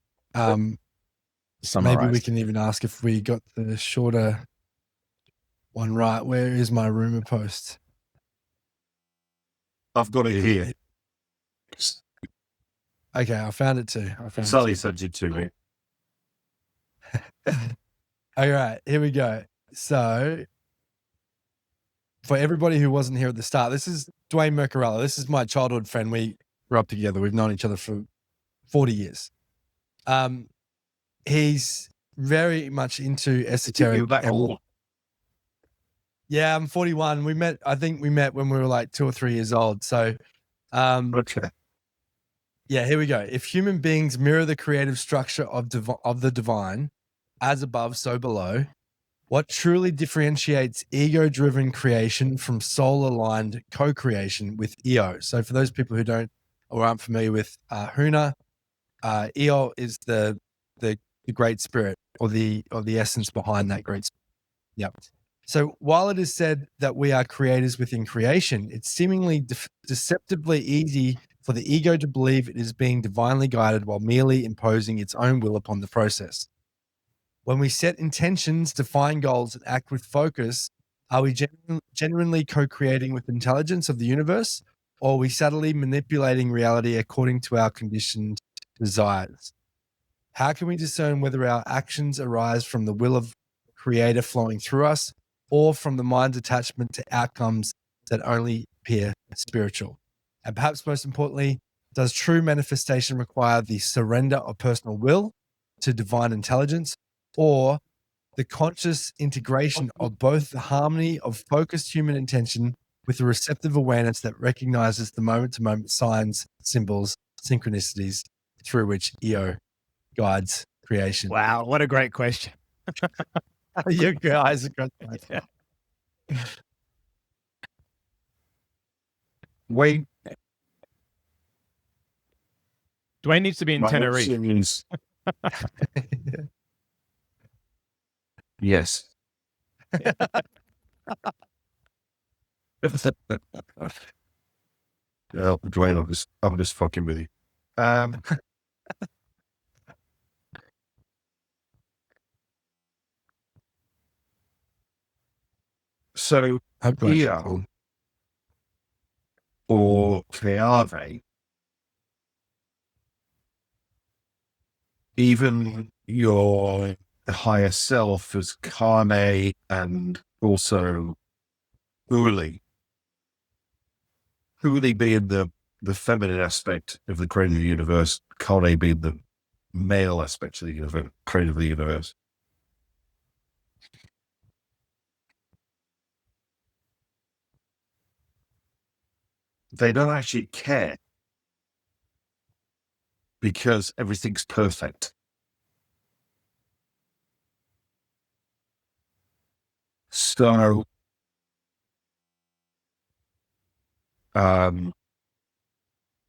maybe we can even ask if we got the shorter one right. Where is my rumor post? I've got it here. Okay, I found it too. Sally sent it to me. All right, here we go. So, for everybody who wasn't here at the start, this is Dwayne Mercarella. This is my childhood friend. We grew up together. We've known each other for 40 years. He's very much into esoteric. Yeah, I'm 41. I think we met when we were like 2 or 3 years old. So, Okay. Yeah, here we go. If human beings mirror the creative structure of the divine, as above, so below, what truly differentiates ego-driven creation from soul-aligned co-creation with Eo? So for those people who don't or aren't familiar with Huna, Eo is the great spirit or the essence behind that great spirit. Yep. So while it is said that we are creators within creation, it's seemingly deceptively easy for the ego to believe it is being divinely guided while merely imposing its own will upon the process. When we set intentions, define goals, and act with focus, are we genuinely co-creating with intelligence of the universe, or are we subtly manipulating reality according to our conditioned desires? How can we discern whether our actions arise from the will of Creator flowing through us, or from the mind's attachment to outcomes that only appear spiritual? And perhaps most importantly, does true manifestation require the surrender of personal will to divine intelligence, or the conscious integration of both the harmony of focused human intention with a receptive awareness that recognizes the moment-to-moment signs, symbols, synchronicities through which Eo guides creation? Wow, what a great question. You guys are great. Yeah. Wait. Dwayne needs to be in Tenerife. Yes. Well, Dwayne, I'm just fucking with you. So, Eo or Keave, even your higher self as Kane and also Healy. Healy being the feminine aspect of the creative universe, Kane being the male aspect of the creative universe. They don't actually care because everything's perfect. So,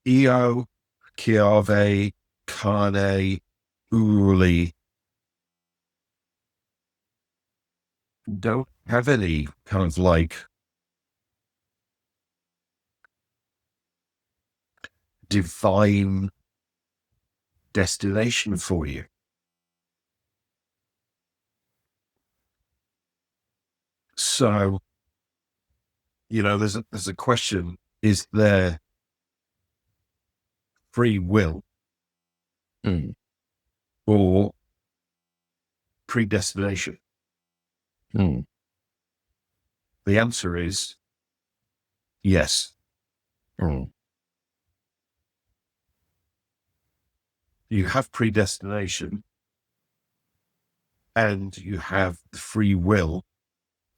Eo, Keave, Kane, Healy don't have any kind of like divine destination for you. So there's a question: is there free will Mm. or predestination? Mm. The answer is yes. Mm. You have predestination and you have the free will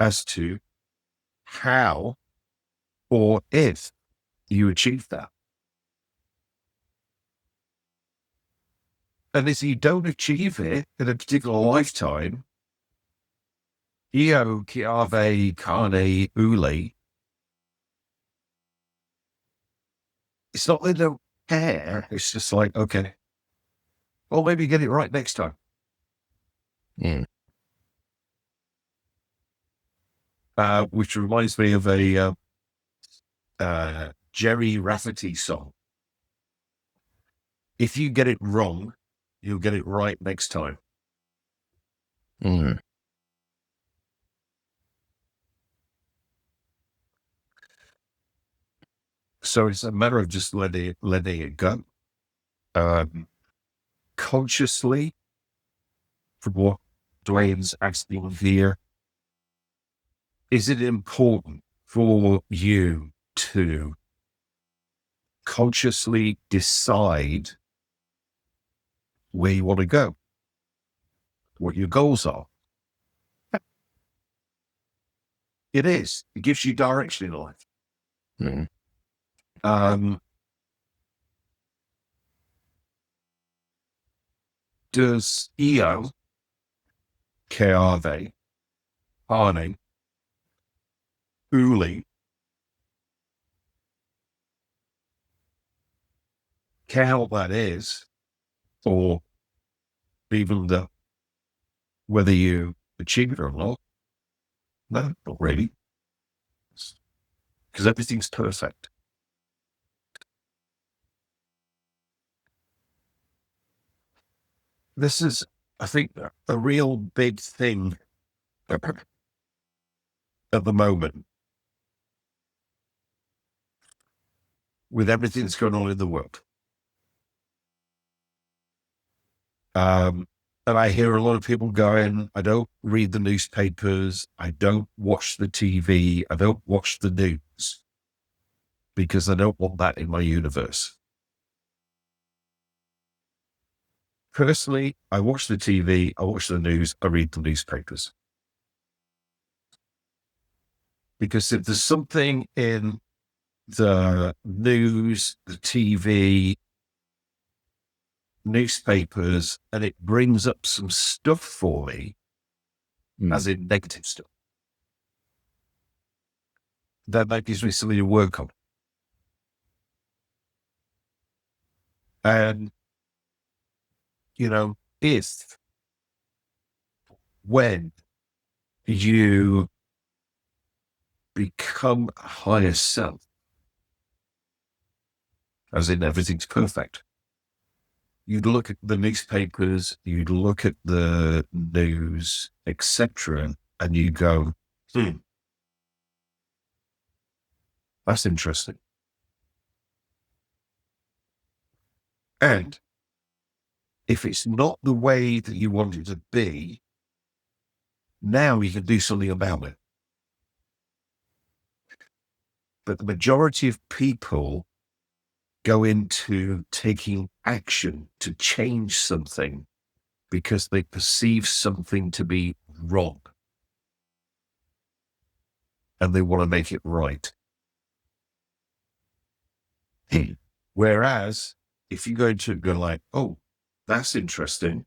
as to how or if you achieve that. And if you don't achieve it in a particular lifetime, io chiave carne uli, it's not that they don't care. It's just like, okay, well, maybe get it right next time. Mm. Which reminds me of a Jerry Rafferty song. If you get it wrong, you'll get it right next time. Mm. So it's a matter of just letting it go. Consciously, from what Dwayne's asking here, is it important for you to consciously decide where you want to go, what your goals are? It is. It gives you direction in life. Mm. Does io chiave carne uli care what that is, or even whether you achieve it or not? No, not really, because everything's perfect. This is, I think, a real big thing at the moment with everything that's going on in the world. And I hear a lot of people going, I don't read the newspapers, I don't watch the TV, I don't watch the news because I don't want that in my universe. Personally, I watch the TV, I watch the news, I read the newspapers. Because if there's something in the news, the TV, newspapers, and it brings up some stuff for me, as in negative stuff, then that gives me something to work on. And, when you become a higher self, as in everything's perfect, you'd look at the newspapers, you'd look at the news, etc., and you go, that's interesting. And if it's not the way that you want it to be, now you can do something about it. But the majority of people go into taking action to change something because they perceive something to be wrong and they want to make it right. Whereas if you go into it and go like, oh, that's interesting,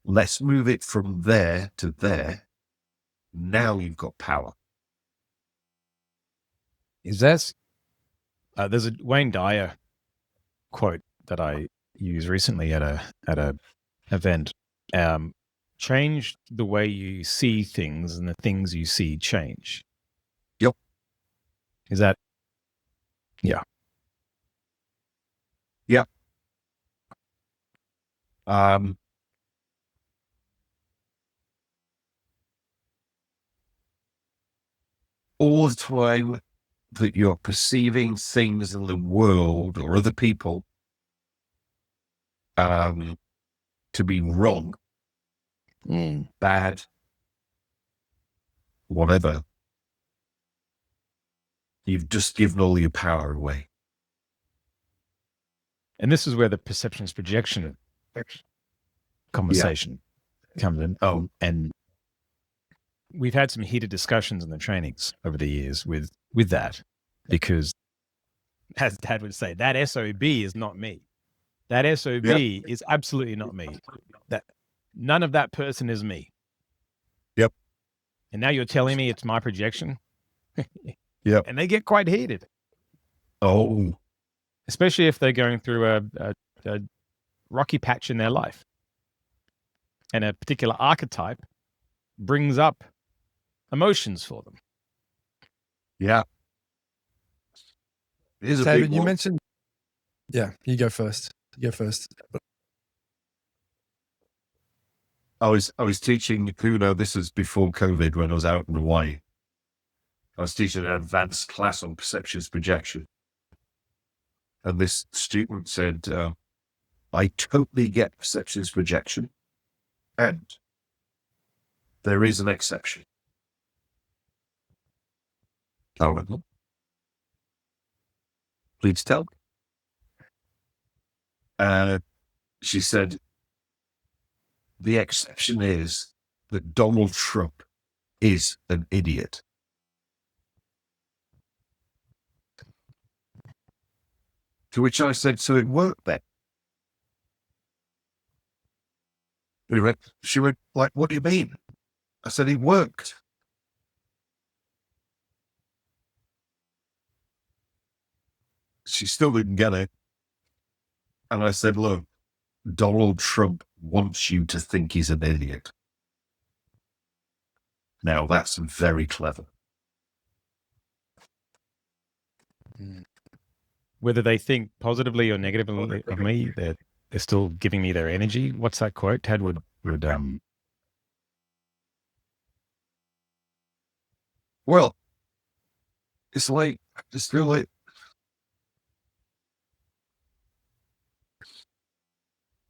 let's move it from there to there, now you've got power. Is that there's a Wayne Dyer quote that I used recently at a event. Change the way you see things, and the things you see change. Yep. Is that? Yeah. Yep. all the time that you're perceiving things in the world or other people to be wrong, bad, whatever, you've just given all your power away. And this is where the perceptions projection conversation comes in. Oh, and we've had some heated discussions in the trainings over the years with that, because as Dad would say, that SOB is not me. That SOB is absolutely not me. That none of that person is me. Yep. And now you're telling me it's my projection? Yep. And they get quite heated. Oh. Especially if they're going through a rocky patch in their life. And a particular archetype brings up emotions for them. Yeah. It is a David, big you one. mentioned. Yeah, you go first. You go first. I was teaching Uno. This was before COVID, when I was out in Hawaii. I was teaching an advanced class on perceptions projection. And this student said, I totally get perceptions projection. And there is an exception. Oh, please tell. She said, the exception is that Donald Trump is an idiot. To which I said, so it worked then. She went, like, what do you mean? I said, it worked. She still didn't get it. And I said, look, Donald Trump wants you to think he's an idiot. Now, that's very clever. Whether they think positively or negatively of me, they're still giving me their energy. What's that quote? Ted would Well, it's like, I just feel like,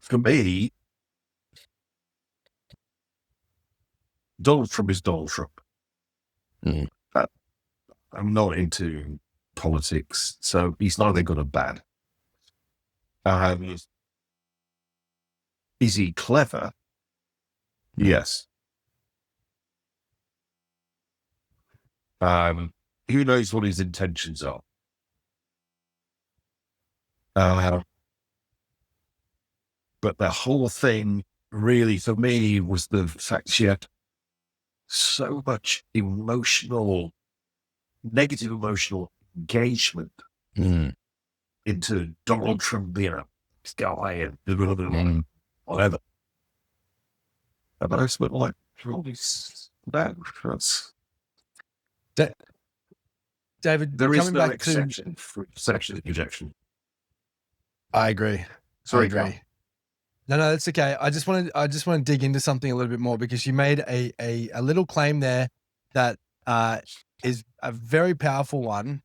for me, Donald Trump is Donald Trump. I'm not into politics, so he's neither good or bad. Is he clever? Yes. Who knows what his intentions are? But the whole thing really, for me, was the fact she had so much negative emotional engagement into Donald Trump being a guy and whatever. And I just went like, that's... David, There is coming no back exception for perception projection. I agree. Sorry, I agree. Carl. No, that's okay. I just want to dig into something a little bit more, because you made a little claim there that is a very powerful one,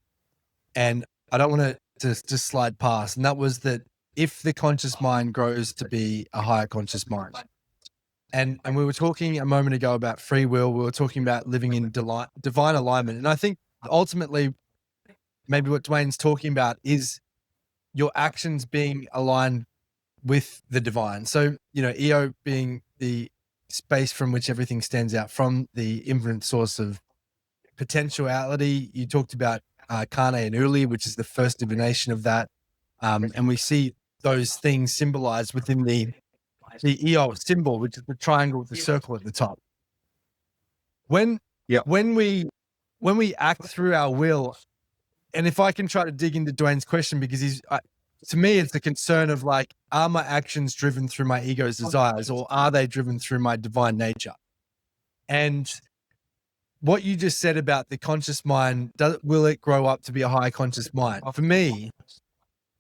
and I don't want to just slide past. And that was that if the conscious mind grows to be a higher conscious mind, and we were talking a moment ago about free will. We were talking about living in divine alignment, and I think ultimately, maybe what Dwayne's talking about is your actions being aligned with the divine. So, EO being the space from which everything stands out, from the infinite source of potentiality. You talked about Kane and Healy, which is the first divination of that. And we see those things symbolized within the EO symbol, which is the triangle with the circle at the top. When we act through our will, and if I can try to dig into Dwayne's question, because to me, it's the concern of like, are my actions driven through my ego's desires, or are they driven through my divine nature? And what you just said about the conscious mind, will it grow up to be a high conscious mind? For me,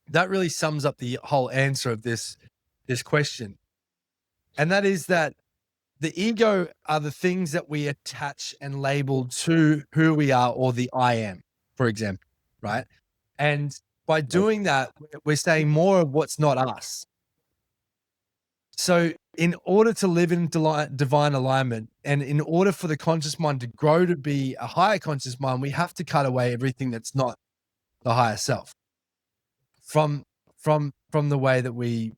that really sums up the whole answer of this question. And that is that the ego are the things that we attach and label to who we are, or the I am, for example, right? And by doing that, we're saying more of what's not us. So in order to live in divine alignment, and in order for the conscious mind to grow to be a higher conscious mind, we have to cut away everything that's not the higher self from the way that we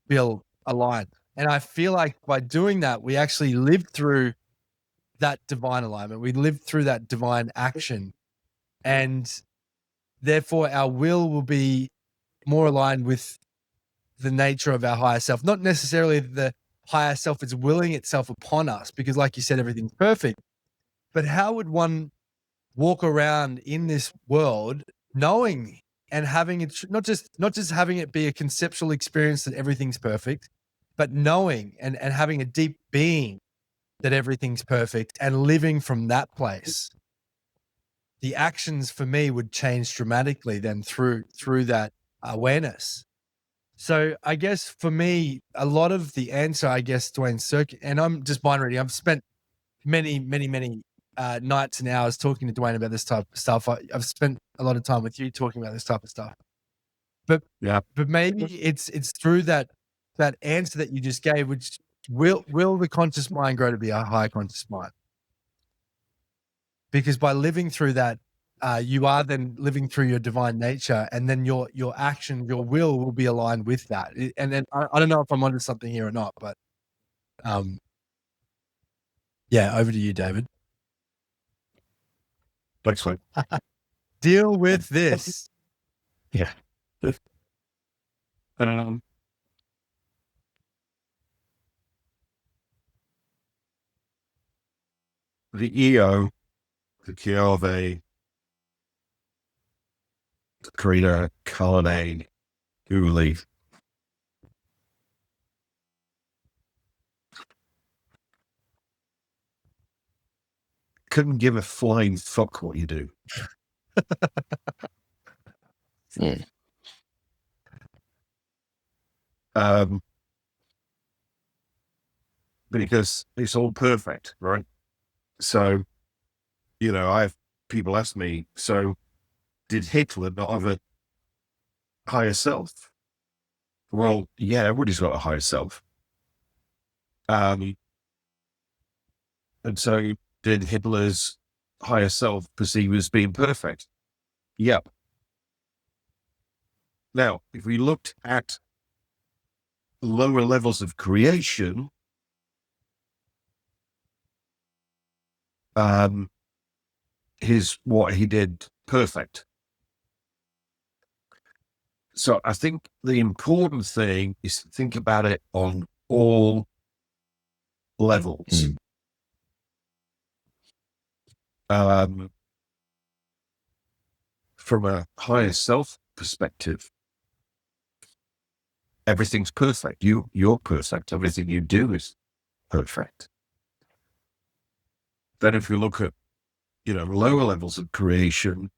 feel aligned. And I feel like by doing that, we actually live through that divine alignment. We live through that divine action, and therefore our will be more aligned with the nature of our higher self. Not necessarily the higher self is willing itself upon us, because like you said, everything's perfect. But how would one walk around in this world knowing and having it, not just having it be a conceptual experience that everything's perfect, but knowing and having a deep being that everything's perfect and living from that place? The actions for me would change dramatically then through that awareness. So I guess for me, a lot of the answer, I guess, Dwayne, and I'm just mind reading. I've spent many nights and hours talking to Dwayne about this type of stuff. I've spent a lot of time with you talking about this type of stuff. But maybe it's through that answer that you just gave, which will the conscious mind grow to be a higher conscious mind? Because by living through that, you are then living through your divine nature, and then your action, your will be aligned with that. And then I don't know if I'm onto something here or not, but yeah, over to you, David. Thanks, mate. Deal with this. Yeah. The EO, the Kiave, the creator, Kallum, Healy. Couldn't give a flying fuck what you do. Because it's all perfect, right? So, I have people ask me, so did Hitler not have a higher self? Well, yeah, everybody's got a higher self. And so did Hitler's higher self perceive as being perfect? Yep. Now, if we looked at lower levels of creation, what he did perfect. So I think the important thing is to think about it on all levels. From a higher self perspective, everything's perfect. You're perfect. Everything you do is perfect. Then if you look at, lower levels of creation,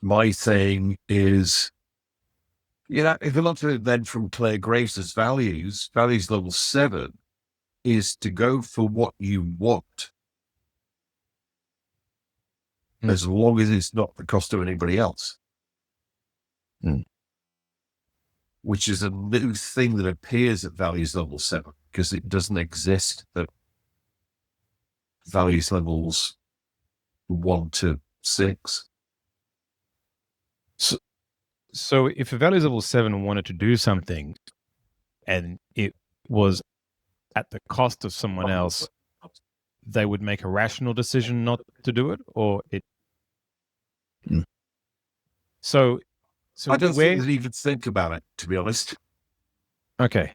my thing is, if you look at it then from Claire Grace's values level 7 is to go for what you want. As long as it's not the cost of anybody else. Which is a new thing that appears at values level 7, because it doesn't exist at values levels 1 to 6. So if a values level 7 wanted to do something and it was at the cost of someone else, they would make a rational decision not to do it, or it. So I don't think they even think about it, to be honest. Okay.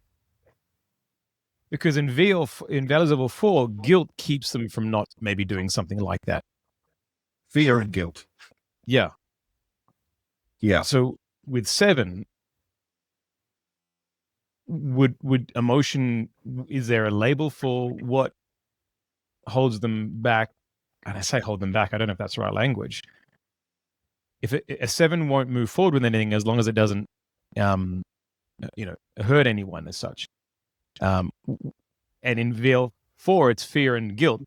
Because in values level 4, guilt keeps them from not maybe doing something like that. Fear and guilt. Yeah. Yeah. So with 7, would emotion, is there a label for what holds them back? And I say hold them back, I don't know if that's the right language. If a 7 won't move forward with anything as long as it doesn't, hurt anyone as such. And in VL4, it's fear and guilt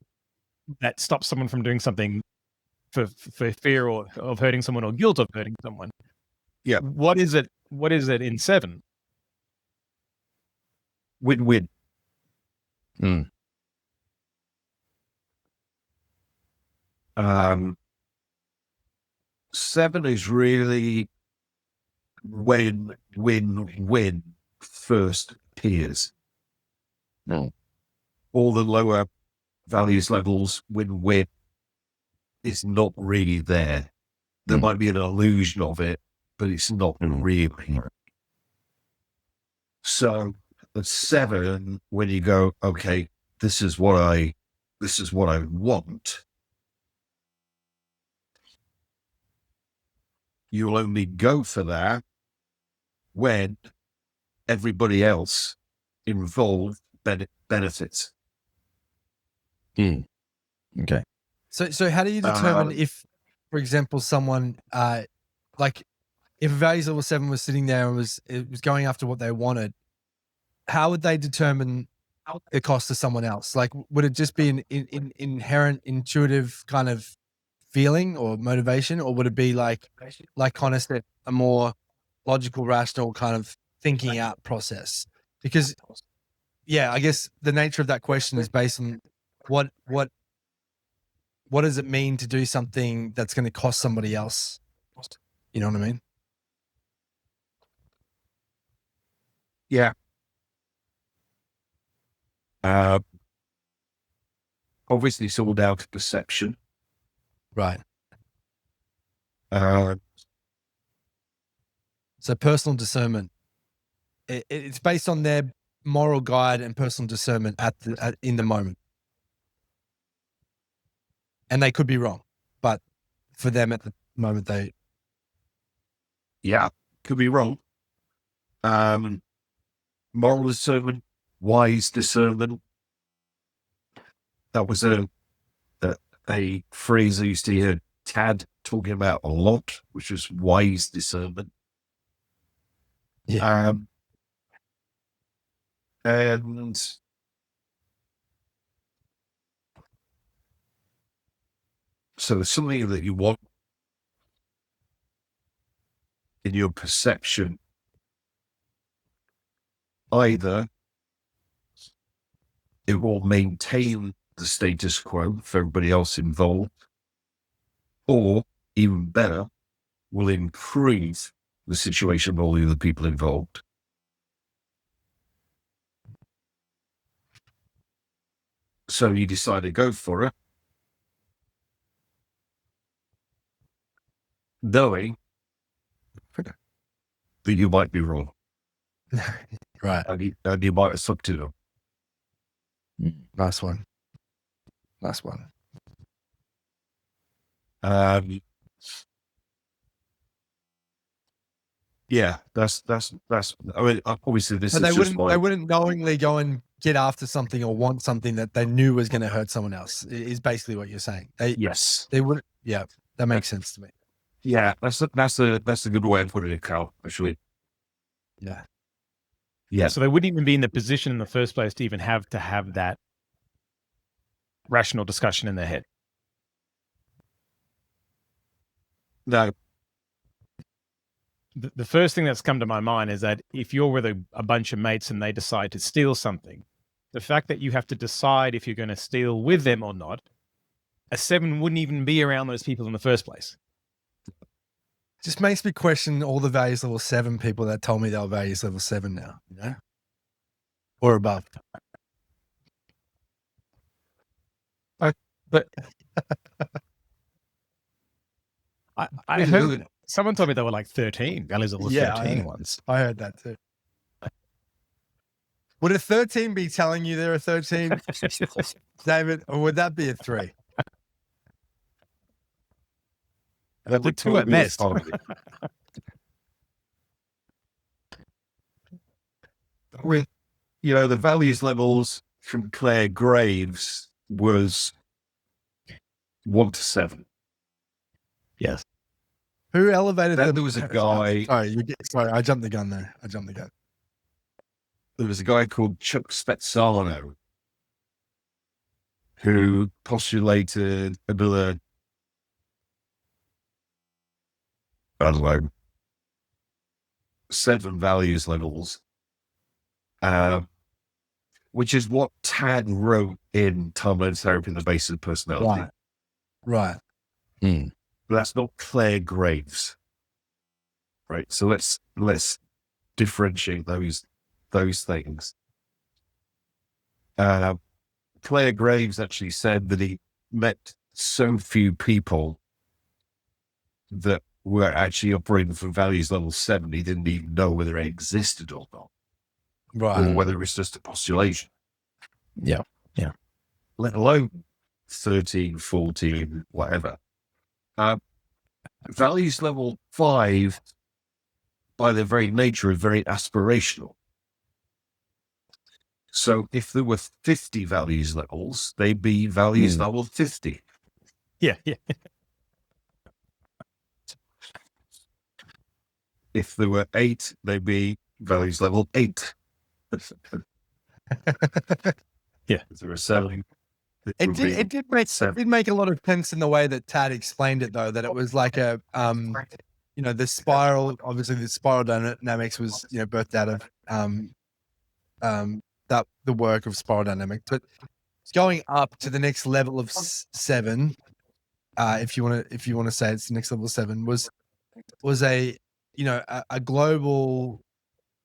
that stops someone from doing something for fear or of hurting someone or guilt of hurting someone. Yeah. What is it? What is it in 7? Win-win. Mm. 7 is really when win-win first appears. No. All the lower values levels, win-win is not really there. There might be an illusion of it, but it's not really. So at 7, when you go, okay, this is what I want, you'll only go for that when everybody else involved benefits. Okay. So how do you determine if, for example, someone like if values level 7 was sitting there and it was going after what they wanted, how would they determine the cost to someone else? Like, would it just be an inherent intuitive kind of feeling or motivation, or would it be like Connor said, a more logical, rational kind of thinking out process? Because yeah, I guess the nature of that question is based on what does it mean to do something that's going to cost somebody else? You know what I mean? Yeah. Obviously, it's all down to perception. Right. Uh, So personal discernment. It's based on their moral guide and personal discernment in the moment. And they could be wrong, but for them at the moment, yeah, could be wrong. Moral discernment, wise discernment. That was a phrase I used to hear Tad talking about a lot, which was wise discernment. Yeah. And so there's something that you want in your perception. Either it will maintain the status quo for everybody else involved, or even better, will improve the situation of all the other people involved. So you decide to go for it, knowing that you might be wrong. right. And you might have sucked to them. Nice one. Nice one. Yeah, that's. I mean, obviously, this But is just they wouldn't knowingly go and get after something or want something that they knew was going to hurt someone else. Is basically what you're saying. Yes, They wouldn't. Yeah, that makes sense to me. yeah, that's a good way of putting it, Cal. Actually, Yeah. yeah. So they wouldn't even be in the position in the first place to even have that rational discussion in their head. No, The first thing that's come to my mind is that if you're with a bunch of mates and they decide to steal something, the fact that you have to decide if you're going to steal with them or not, a 7 wouldn't even be around those people in the first place. Just makes me question all the values level 7 people that told me they were values level 7 now, you know, or above. but I heard someone told me they were like 13, values level Yeah, 13 once. I heard that too. Would a 13 be telling you they're a 13, David, or would that be a 3? that would 2 at probably be best. With, the values levels from Claire Graves was 1 to 7. Yes. Who elevated Then them? there was a guy. Sorry, I jumped the gun there. There was a guy called Chuck Spezzano, who postulated another, I don't know, 7 values levels, which is what Tad wrote in Timeline Therapy and the Basis of Personality. Right. Mm. But that's not Claire Graves, right? So let's differentiate those things. Claire Graves actually said that he met so few people that were actually operating from values level 7, he didn't even know whether it existed or not, Right. or whether it was just a postulation. Yeah. Let alone 13, 14, whatever. Values level 5, by their very nature, are very aspirational. So if there were 50 values levels, they'd be values level 50. Yeah. If there were 8, they'd be values level 8. Yeah. If there were 7, It did make a lot of sense in the way that Tad explained it, though, that it was like a, the spiral, obviously the spiral dynamics was, birthed out of, that the work of spiral dynamics, but going up to the next level of 7, if you want to say it's the next level of 7, was a, a global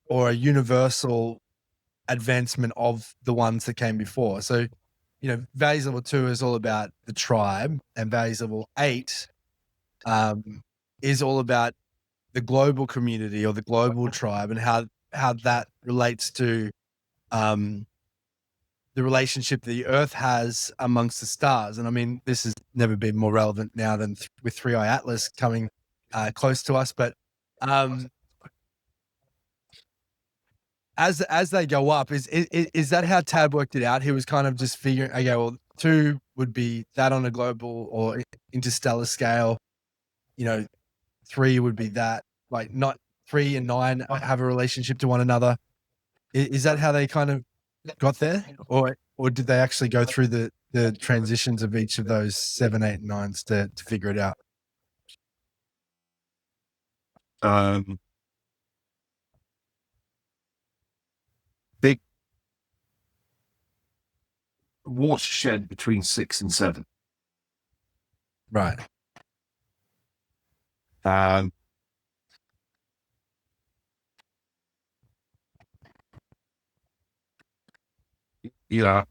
or a universal advancement of the ones that came before. So, values level 2 is all about the tribe, and values level 8 is all about the global community or the global tribe, and how that relates to the relationship the Earth has amongst the stars. And I mean, this has never been more relevant now than with 3i Atlas coming close to us. But as they go up, is that how Tad worked it out? He was kind of just figuring, okay, well, 2 would be that on a global or interstellar scale. 3 would be that, like, not 3 and 9 have a relationship to one another. Is that how they kind of got there, or did they actually go through the transitions of each of those 7, 8, and 9s to figure it out? Big watershed between 6 and 7. Right.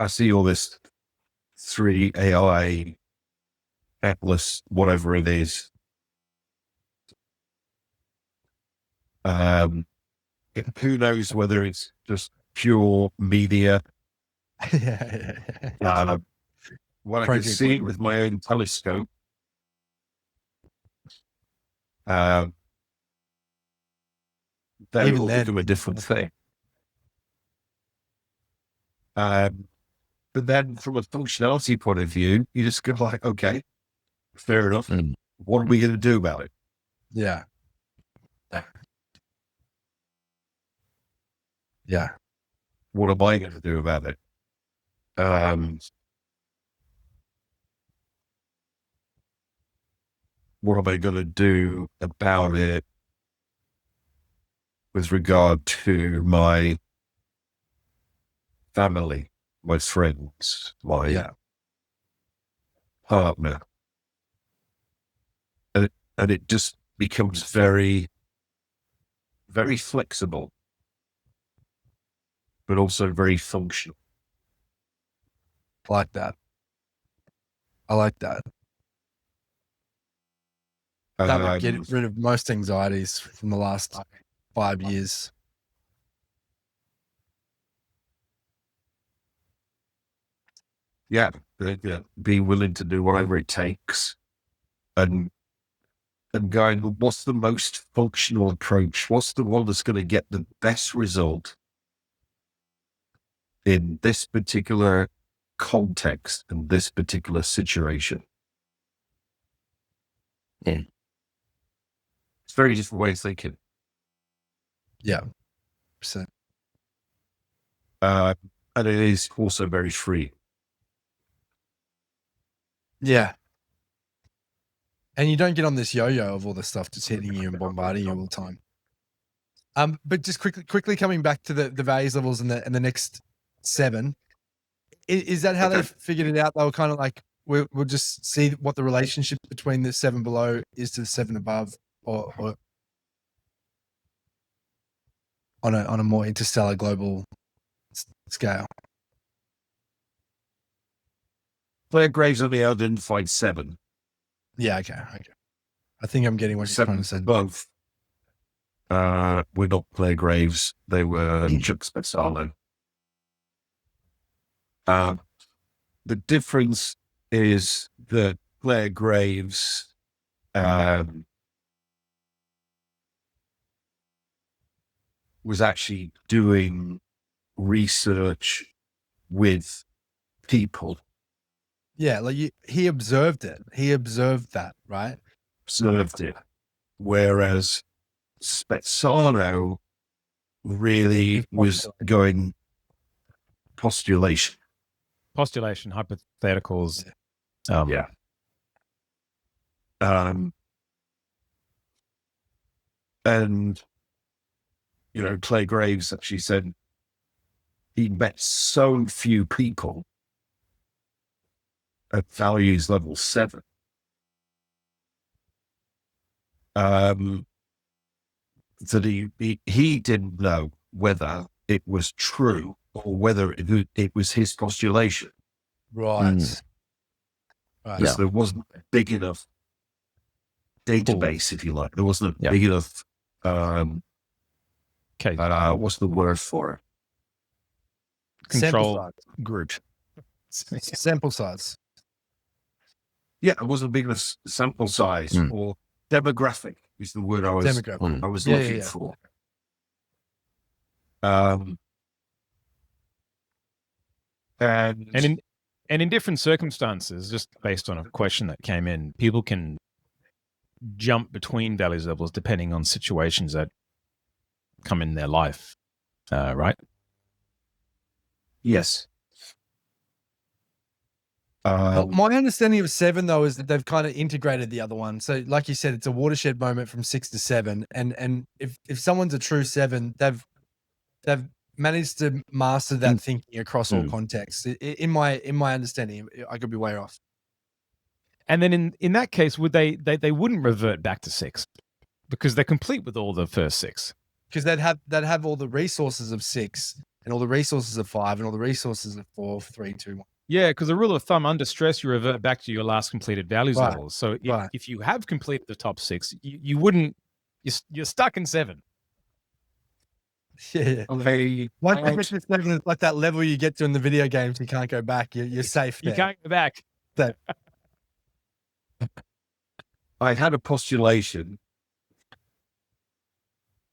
I see all this 3 AI Atlas, whatever it is. Who knows whether it's just pure media. What I can see with my own telescope, they Even all then. do a different thing. But then from a functionality point of view, you just go like, okay, fair enough. What are we going to do about it? Yeah. Yeah. What am I going to do about it? What am I going to do about it with regard to my family, my friends, my partner? And it just becomes very, very flexible, but also very functional. I like that. That would get rid of most anxieties from the last 5 years. Yeah, be willing to do whatever it takes, and going, what's the most functional approach? What's the one that's going to get the best result in this particular context and this particular situation? Yeah. It's a very different way of thinking. Yeah. So, and it is also very free. Yeah. And you don't get on this yo-yo of all the stuff just hitting you and bombarding you all the time. But just quickly coming back to the values levels and the next 7, is that how they figured it out? They were kind of like, we'll just see what the relationship between the 7 below is to the 7 above, or on a more interstellar global scale. Claire Graves only identified 7. Yeah, okay. I think I'm getting what you're trying to say. Above were not Claire Graves. They were Chuck Spezzano. The difference is that Claire Graves was actually doing research with people. Yeah, like he observed it. He observed that, right? Observed it. Whereas Spezzano really was going postulation. Postulation, hypotheticals. Yeah. And, Clay Graves actually said he met so few people at values level 7. That he didn't know whether it was true or whether it was his postulation. Right. Because there wasn't a big enough database, if you like. There wasn't a big enough, what's the word for it? Control group. Sample size. Yeah, it wasn't a big enough sample size or demographic is the word I was looking for. And in different circumstances, just based on a question that came in, people can jump between values levels depending on situations that come in their life, right? Yes. My understanding of 7, though, is that they've kind of integrated the other one. So, like you said, it's a watershed moment from 6 to 7, and if someone's a true 7, they've managed to master that thinking across all contexts. In my understanding, I could be way off. And then in that case, would they wouldn't revert back to 6 because they're complete with all the first 6. Because they'd have all the resources of 6 and all the resources of 5 and all the resources of 4, 3, 2, 1. Yeah, because the rule of thumb, under stress, you revert back to your last completed values levels. So if you have completed the top 6, you wouldn't. You're stuck in 7. Yeah. Once you get to 7, it's like that level you get to in the video games. You can't go back. You're safe there. You can't go back. I had a postulation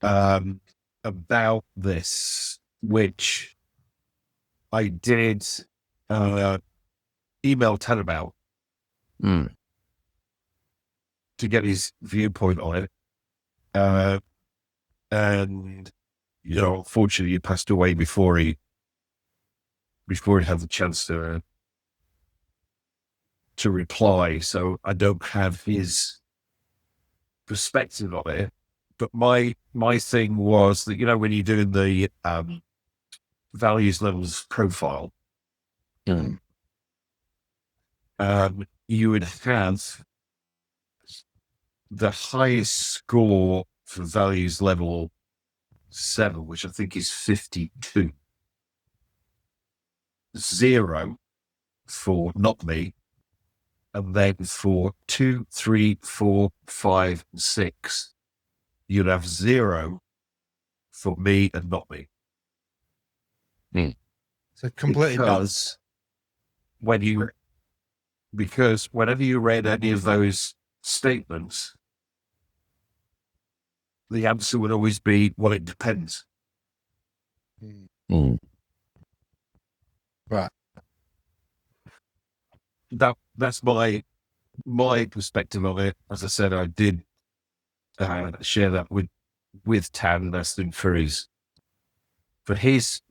about this, which I did email Ted about to get his viewpoint on it. And, unfortunately, he passed away before he had the chance to reply. So I don't have his perspective on it. But my thing was that, when you're doing the values levels profile, you would have the highest score for values level 7, which I think is 52. 0 for not me. And then for 2, 3, 4, 5, and 6, you'd have 0 for me and not me. So completely because whenever you read any of those statements, the answer would always be, well, it depends. Right. That's my perspective of it. As I said, I did share that with Tan, and asked him for his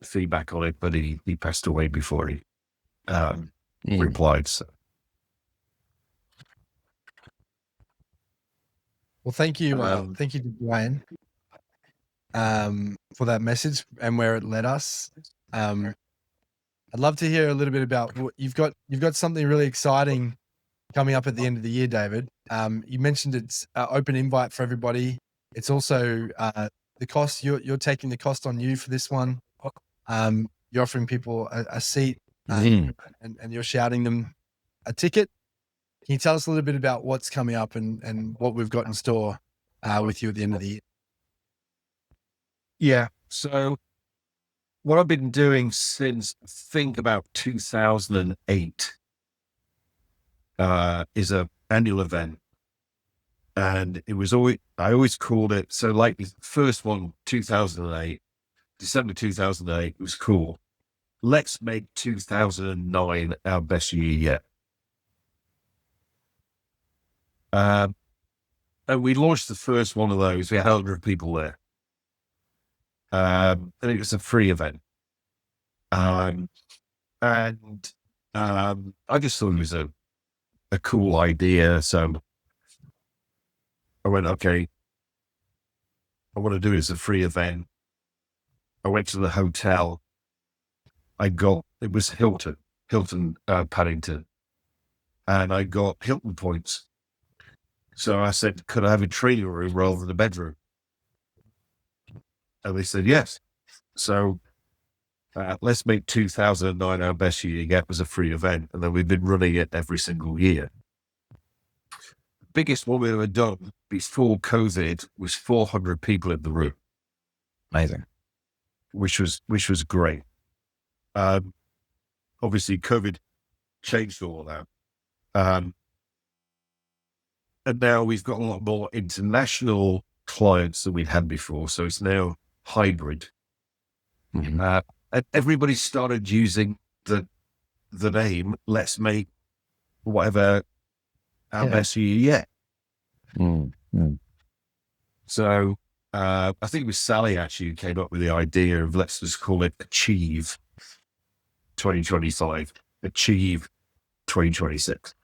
feedback on it, but he passed away before he replied. So. Well, thank you, Um, thank you to Dwayne for that message and where it led us. I'd love to hear a little bit about what you've got. You've got something really exciting coming up at the end of the year, David. You mentioned it's open invite for everybody. It's also the cost. You're taking the cost on you for this one. You're offering people a seat, and you're shouting them a ticket. Can you tell us a little bit about what's coming up and what we've got in store with you at the end of the year? Yeah. So what I've been doing since I think about 2008 is a annual event. And it was always, I always called it, so like the first one, 2008, December 2008 was cool. Let's make 2009 our best year yet. And we launched the first one of those. We had 100 people there. And it was a free event. I just thought it was a cool idea. So I went, okay, I want to do it as a free event. I went to the hotel. It was Hilton Paddington. And I got Hilton points. So I said, could I have a training room rather than a bedroom? And they said, yes. So let's make 2009 our best year yet was a free event. And then we've been running it every single year. The biggest one we've ever done before COVID was 400 people in the room. Amazing. Which was great. Obviously COVID changed all of that. And now we've got a lot more international clients than we'd had before. So it's now hybrid. Mm-hmm. And everybody started using the name, let's make whatever our best year yet. So I think it was Sally actually who came up with the idea of let's just call it Achieve 2025, Achieve 2026.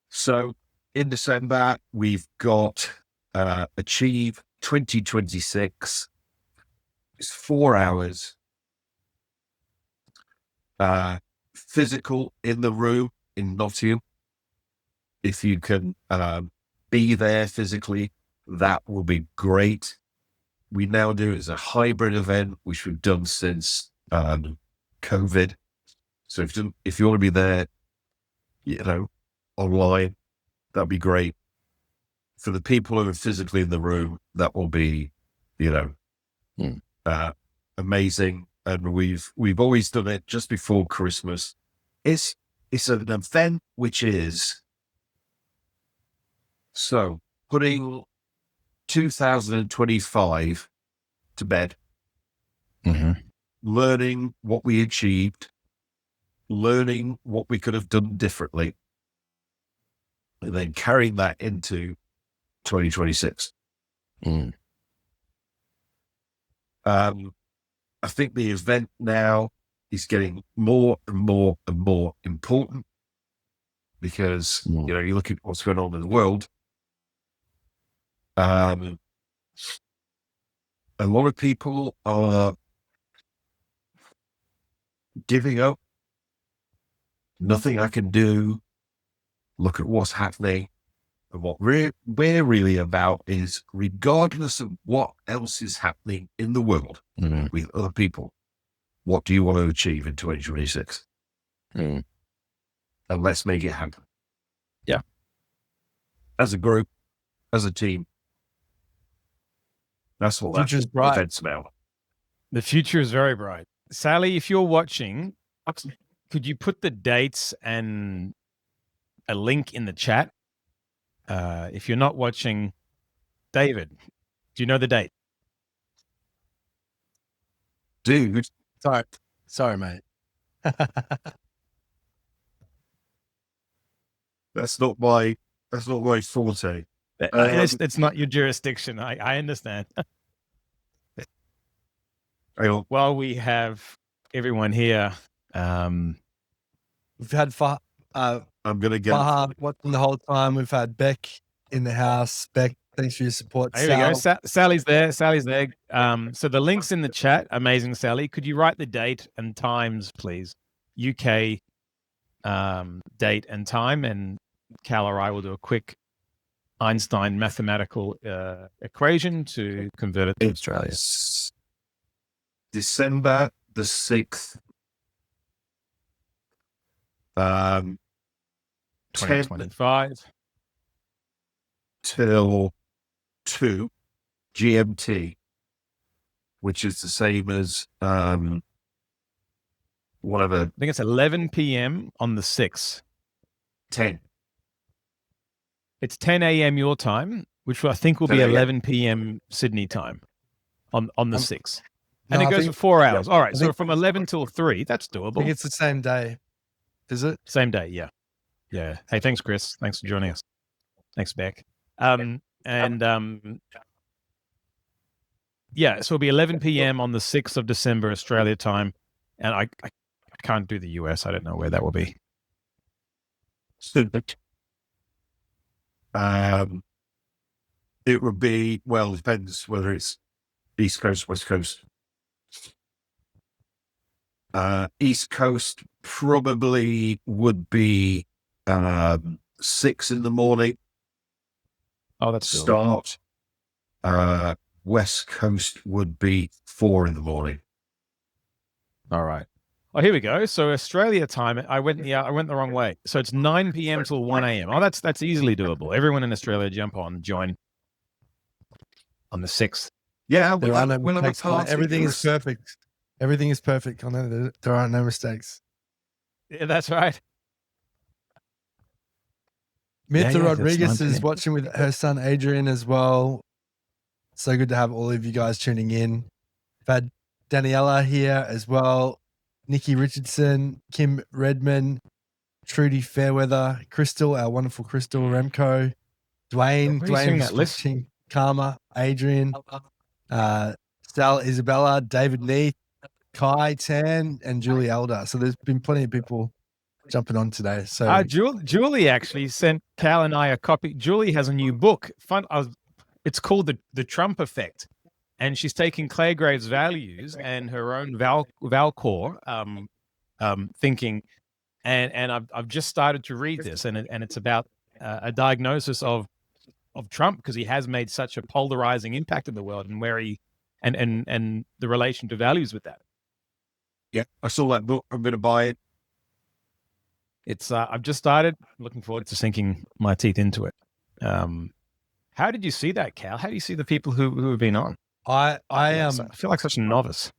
So in December, we've got Achieve 2026. It's 4 hours. Physical in the room in Nottingham. If you can be there physically, that will be great. We now do it as a hybrid event, which we've done since COVID. So if you want to be there, online, that'd be great. For the people who are physically in the room, that will be, amazing. And we've always done it just before Christmas. It's an event which is so putting 2025 to bed, learning what we achieved, learning what we could have done differently, and then carrying that into 2026. I think the event now is getting more and more and more important because, you look at what's going on in the world. A lot of people are giving up. Nothing I can do. Look at what's happening. And what we're really about is, regardless of what else is happening in the world with other people, what do you want to achieve in 2026? And let's make it happen. Yeah. As a group, as a team. That's what Future's that bright. event's about. The future is very bright. Sally, if you're watching, could you put the dates and a link in the chat? If you're not watching, David, do you know the date? Dude, Sorry, mate. that's not my forte. It's not your jurisdiction. I understand. While we have everyone here, We've had I'm going to get Faha watching the whole time. We've had Beck in the house. Beck, Thanks for your support, Here we go. Sal. Sally's there. Sally's there. So the link's in the chat. Amazing, Sally. Could you write the date and times, please? UK date and time, and Cal or I will do a quick Einstein mathematical equation to convert it to Australia. It's December the 6th. 10 2025. till 2 GMT, which is the same as whatever, I think it's 11 p.m. on the 6th. 10. It's 10 a.m. your time, which I think will be 10 a.m. 11 p.m. Sydney time on the 6th. And No, it I goes think- for 4 hours. All right, I so think- from 11 till 3, that's I think doable. it's the same day. Is it? Same day, yeah. Yeah. Hey, thanks, Chris. Thanks for joining us. Thanks, Beck. Yeah, so it'll be 11 p.m. on the 6th of December, Australia time. And I can't do the US. I don't know where that will be. It would be, well, it depends whether it's East Coast, West Coast. East Coast probably would be 6 in the morning Oh, that's doable. start. West Coast would be 4 in the morning. All right. Oh, here we go. So Australia time, I went the wrong way. So it's 9 p.m. till 1 a.m. Oh, that's easily doable. Everyone in Australia jump on, join on the 6th. Yeah, There are no we'll have a mistakes, Connor. party. Everything is perfect. Everything is perfect, Connor. There are no mistakes. Yeah, that's right. Mirta yeah, Rodriguez that's 9 is p.m. watching with her son Adrian as well. So good to have all of you guys tuning in. We've had Daniela here as well. Nikki Richardson, Kim Redman, Trudy Fairweather, Crystal, our wonderful Crystal Remco, Dwayne, Where are you seeing Dwayne that list? watching, Karma, Adrian, Sal Isabella, David Neath, Kai Tan, and Julie Elder. So there's been plenty of people jumping on today. So Julie actually sent Cal and I a copy. Julie has a new book. It's called the Trump Effect, and she's taking Clay Graves' values and her own Valcor thinking, and I've just started to read this, and it's about a diagnosis of Trump, because he has made such a polarizing impact in the world, and where he and the relation to values with that. Yeah, I saw that book. I'm going to buy it. It's I've just started. Looking forward to sinking my teeth into it. How did you see that, Cal? How do you see the people who have been on? I feel like such a novice.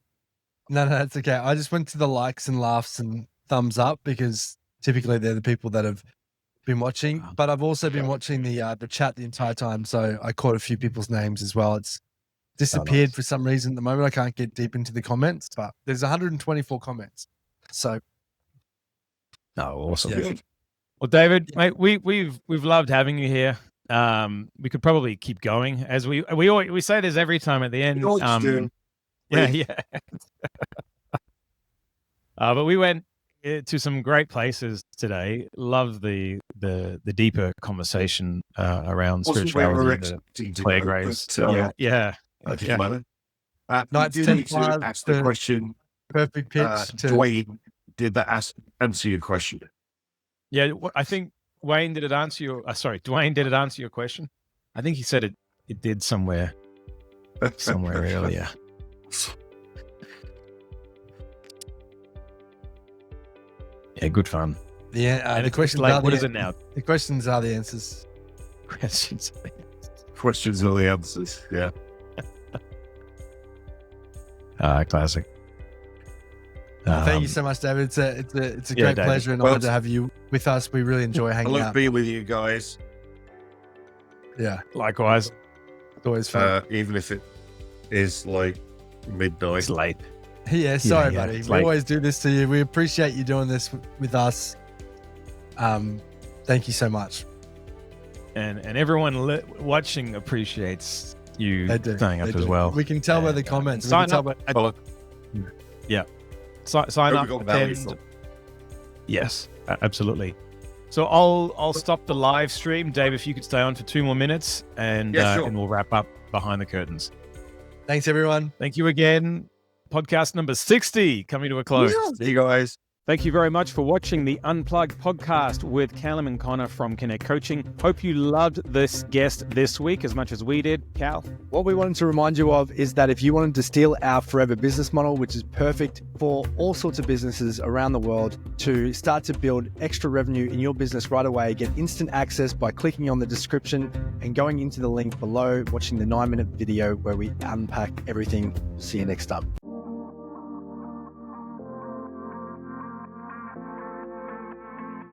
No, that's okay. I just went to the likes and laughs and thumbs up, because typically they're the people that have been watching. But I've also been watching the chat the entire time, so I caught a few people's names as well. It's disappeared nice. for some reason at the moment. I can't get deep into the comments, but there's 124 comments. So Oh, awesome. Yeah. Well, David, mate, we've loved having you here. We could probably keep going, as we say this every time at the end. Yeah. But we went to some great places today. Love the deeper conversation around Wasn't where we were spirituality. expecting to Clay go, Graves. but, Yeah. Knights you need to Templar, ask the the question. perfect pitch to Dwayne, did that answer your question? Yeah, I think Dwayne, did it answer your question? I think he said it did somewhere earlier. Yeah, good fun. the questions Like, are what the, is it now? The questions are the answers. Questions. Questions are the answers. Yeah. Classic. Thank you so much, David. It's a Yeah, great David. pleasure and honor to have you with us. We really enjoy I hanging love out. being with you guys, Yeah, Likewise. it's always fun. even if it is like midnight. It's late. Yeah, sorry, yeah, buddy. it's We like- always do this to you. We appreciate you doing this with us. Thank you so much. And everyone watching appreciates you They do. staying up They as do. well. We can tell by the comments. We Sign can tell up. by- Well, Sign Where up, we got value attend. from. Yes, absolutely. So I'll stop the live stream. Dave, if you could stay on for 2 more minutes, and sure. and we'll wrap up behind the curtains. Thanks, everyone. Thank you again. Podcast number 60 coming to a close. See you guys. Thank you very much for watching the Unplugged podcast with Kallum and Conor from Connekt Coaching. Hope you loved this guest this week as much as we did. Cal? What we wanted to remind you of is that if you wanted to steal our forever business model, which is perfect for all sorts of businesses around the world, to start to build extra revenue in your business right away, get instant access by clicking on the description and going into the link below, watching the 9-minute video where we unpack everything. See you next time.